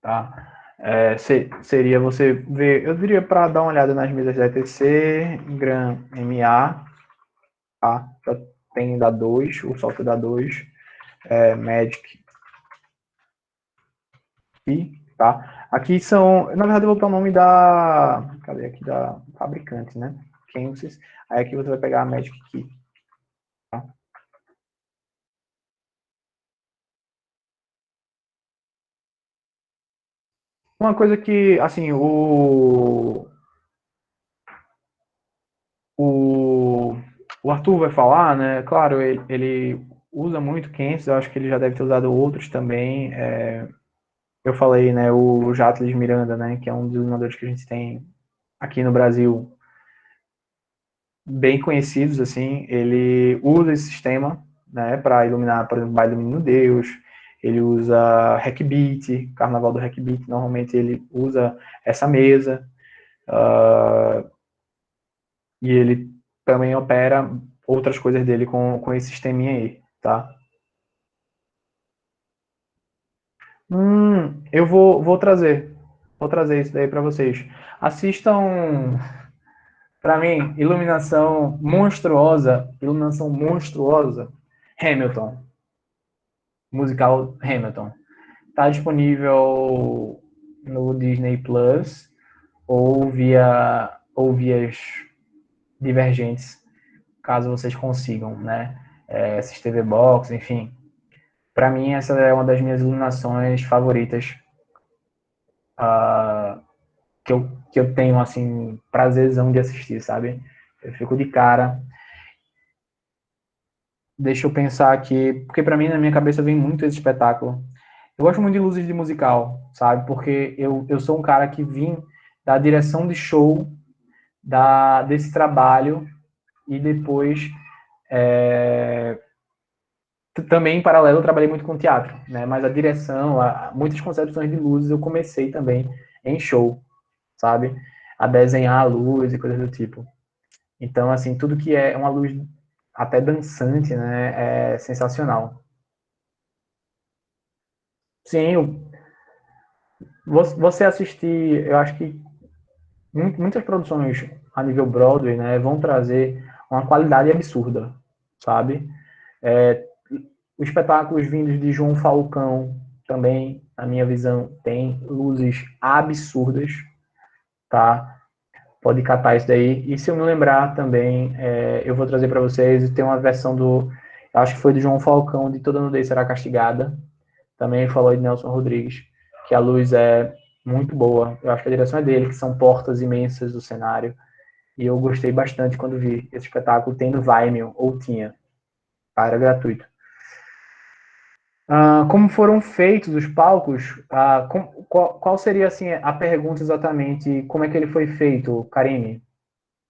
tá? Seria você ver, eu diria para dar uma olhada nas mesas da ETC, Gram MA, tá? Já tem da 2, o software da 2, Magic e, tá? Aqui são, na verdade eu vou botar o nome cadê aqui, da fabricante, né? Kensys, aí aqui você vai pegar a Magic Key, tá? Uma coisa que, assim, o, o Arthur vai falar, né? Claro, ele usa muito Kensys, eu acho que ele já deve ter usado outros também. Eu falei, né, o Jatles Miranda, né, que é um dos iluminadores que a gente tem aqui no Brasil, bem conhecidos, assim, ele usa esse sistema, né, para iluminar, por exemplo, Baile do Menino Deus, ele usa Hackbeat, Carnaval do Hackbeat, normalmente ele usa essa mesa, e ele também opera outras coisas dele com esse sisteminha aí, tá? Eu vou trazer isso daí para vocês. Assistam, para mim, iluminação monstruosa, Hamilton, musical Hamilton. Tá disponível no Disney Plus ou vias divergentes, caso vocês consigam, né? Esses TV Box, enfim. Para mim, essa é uma das minhas iluminações favoritas, que eu tenho, assim, prazerzão de assistir, sabe? Eu fico de cara. Deixa eu pensar aqui, porque para mim, na minha cabeça, vem muito esse espetáculo. Eu gosto muito de luzes de musical, sabe? Porque eu sou um cara que vim da direção de show, desse trabalho, e depois, também em paralelo, eu trabalhei muito com teatro, né? Mas a direção, muitas concepções de luzes eu comecei também em show, sabe? A desenhar a luz e coisas do tipo. Então, assim, tudo que é uma luz até dançante, né, é sensacional. Sim, você assistir, eu acho que muitas produções a nível Broadway, né, vão trazer uma qualidade absurda, sabe? É, os espetáculos vindos de João Falcão também, na minha visão, tem luzes absurdas, tá? Pode catar isso daí. E se eu me lembrar também, eu vou trazer para vocês, tem uma versão acho que foi do João Falcão, de Toda Nudez Será Castigada, também falou de Nelson Rodrigues, que a luz é muito boa. Eu acho que a direção é dele, que são portas imensas do cenário. E eu gostei bastante quando vi esse espetáculo. Tem no Vimeo, ou tinha. Era gratuito. Como foram feitos os palcos? Qual seria assim a pergunta exatamente? Como é que ele foi feito, Karine?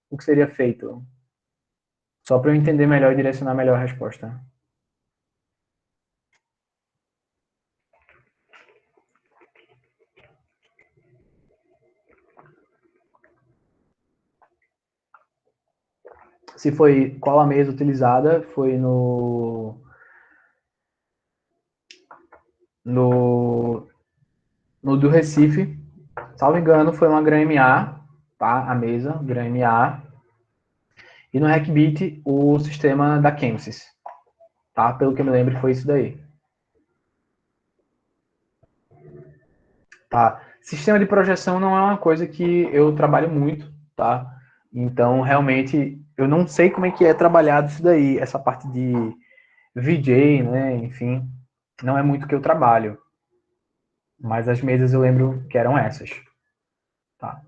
O que seria feito? Só para eu entender melhor e direcionar melhor a resposta. se foi qual a mesa utilizada, foi no do Recife, salvo engano, foi uma GRAM-A, tá? A mesa, GRAM-A. E no Hackbeat, o sistema da Kemsys, tá? Pelo que eu me lembro, foi isso daí. Tá? Sistema de projeção não é uma coisa que eu trabalho muito, tá? Então, realmente, eu não sei como é que é trabalhado isso daí, essa parte de VJ, né? Enfim, não é muito que eu trabalho. Mas as mesas eu lembro que eram essas. Tá?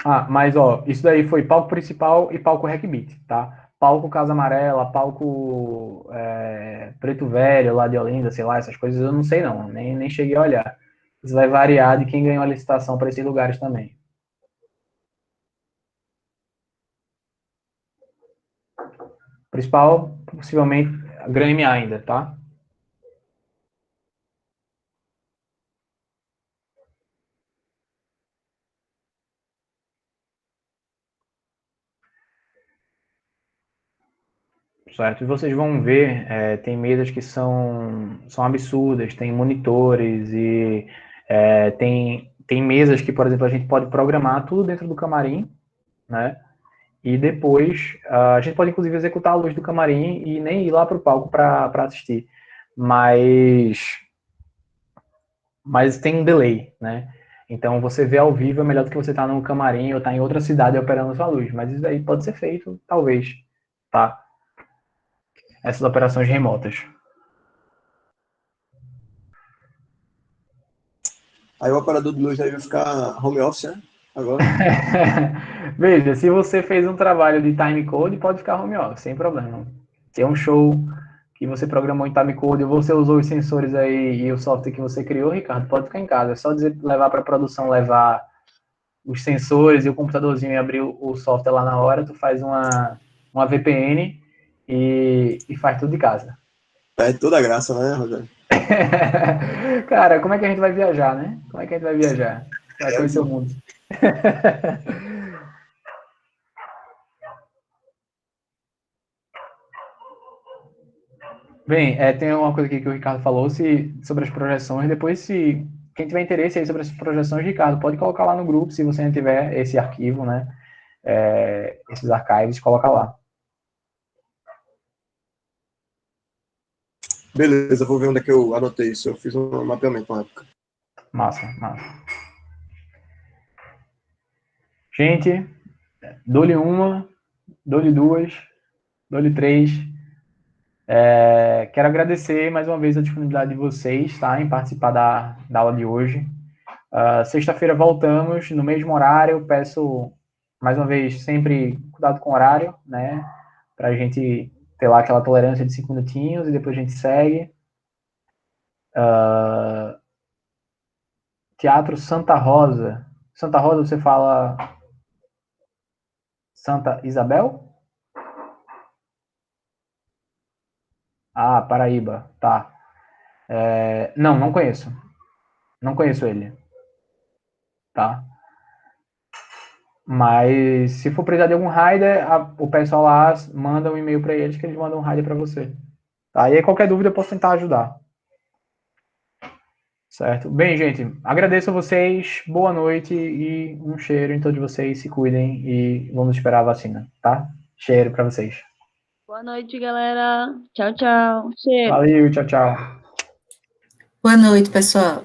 Ah, mas ó, isso daí foi palco principal e palco Hackbeat, tá? Palco Casa Amarela, palco Preto Velho, lá de Olinda, sei lá, essas coisas eu não sei não, nem cheguei a olhar. Isso vai variar de quem ganhou a licitação para esses lugares também. Principal, possivelmente, a Grêmio ainda, tá? Certo? E vocês vão ver, tem mesas que são absurdas, tem monitores e tem mesas que, por exemplo, a gente pode programar tudo dentro do camarim, né? E depois a gente pode, inclusive, executar a luz do camarim e nem ir lá para o palco para assistir. Mas tem um delay, né? Então, você vê ao vivo é melhor do que você estar no camarim ou estar em outra cidade operando a sua luz. Mas isso aí pode ser feito, talvez, tá? Essas operações remotas. Aí o operador de luz aí vai ficar home office, né? Agora. Veja, se você fez um trabalho de timecode, pode ficar home office, sem problema. Se é um show que você programou em timecode, você usou os sensores aí e o software que você criou, Ricardo, pode ficar em casa. É só dizer, levar para produção, levar os sensores e o computadorzinho e abrir o software lá na hora, tu faz uma VPN e faz tudo de casa. Perde toda a graça, né, Rogério? Cara, como é que a gente vai viajar, né? Como é que a gente vai viajar? Vai conhecer o mundo. Bem, tem uma coisa aqui que o Ricardo falou sobre as projeções. Depois, se quem tiver interesse aí sobre essas projeções, Ricardo, pode colocar lá no grupo, se você não tiver esse arquivo, né? Esses archives, coloca lá. Beleza, vou ver onde é que eu anotei isso. Eu fiz um mapeamento na época. Massa, massa. Gente, dou-lhe uma, dou-lhe duas, dou-lhe três. Quero agradecer mais uma vez a disponibilidade de vocês, tá, em participar da aula de hoje. Sexta-feira voltamos no mesmo horário. Peço mais uma vez sempre cuidado com o horário, né? Para a gente ter lá aquela tolerância de 5 minutinhos e depois a gente segue. Teatro Santa Rosa. Santa Rosa você fala Santa Isabel? Ah, Paraíba, tá. Não conheço. Não conheço ele, tá? Mas se for precisar de algum rider, o pessoal lá manda um e-mail para eles que eles mandam um rider para você. Tá? E aí qualquer dúvida eu posso tentar ajudar. Certo? Bem, gente, agradeço a vocês, boa noite e um cheiro em todos vocês, se cuidem e vamos esperar a vacina, tá? Cheiro para vocês. Boa noite, galera. Tchau, tchau. Cheiro. Valeu, tchau, tchau. Boa noite, pessoal.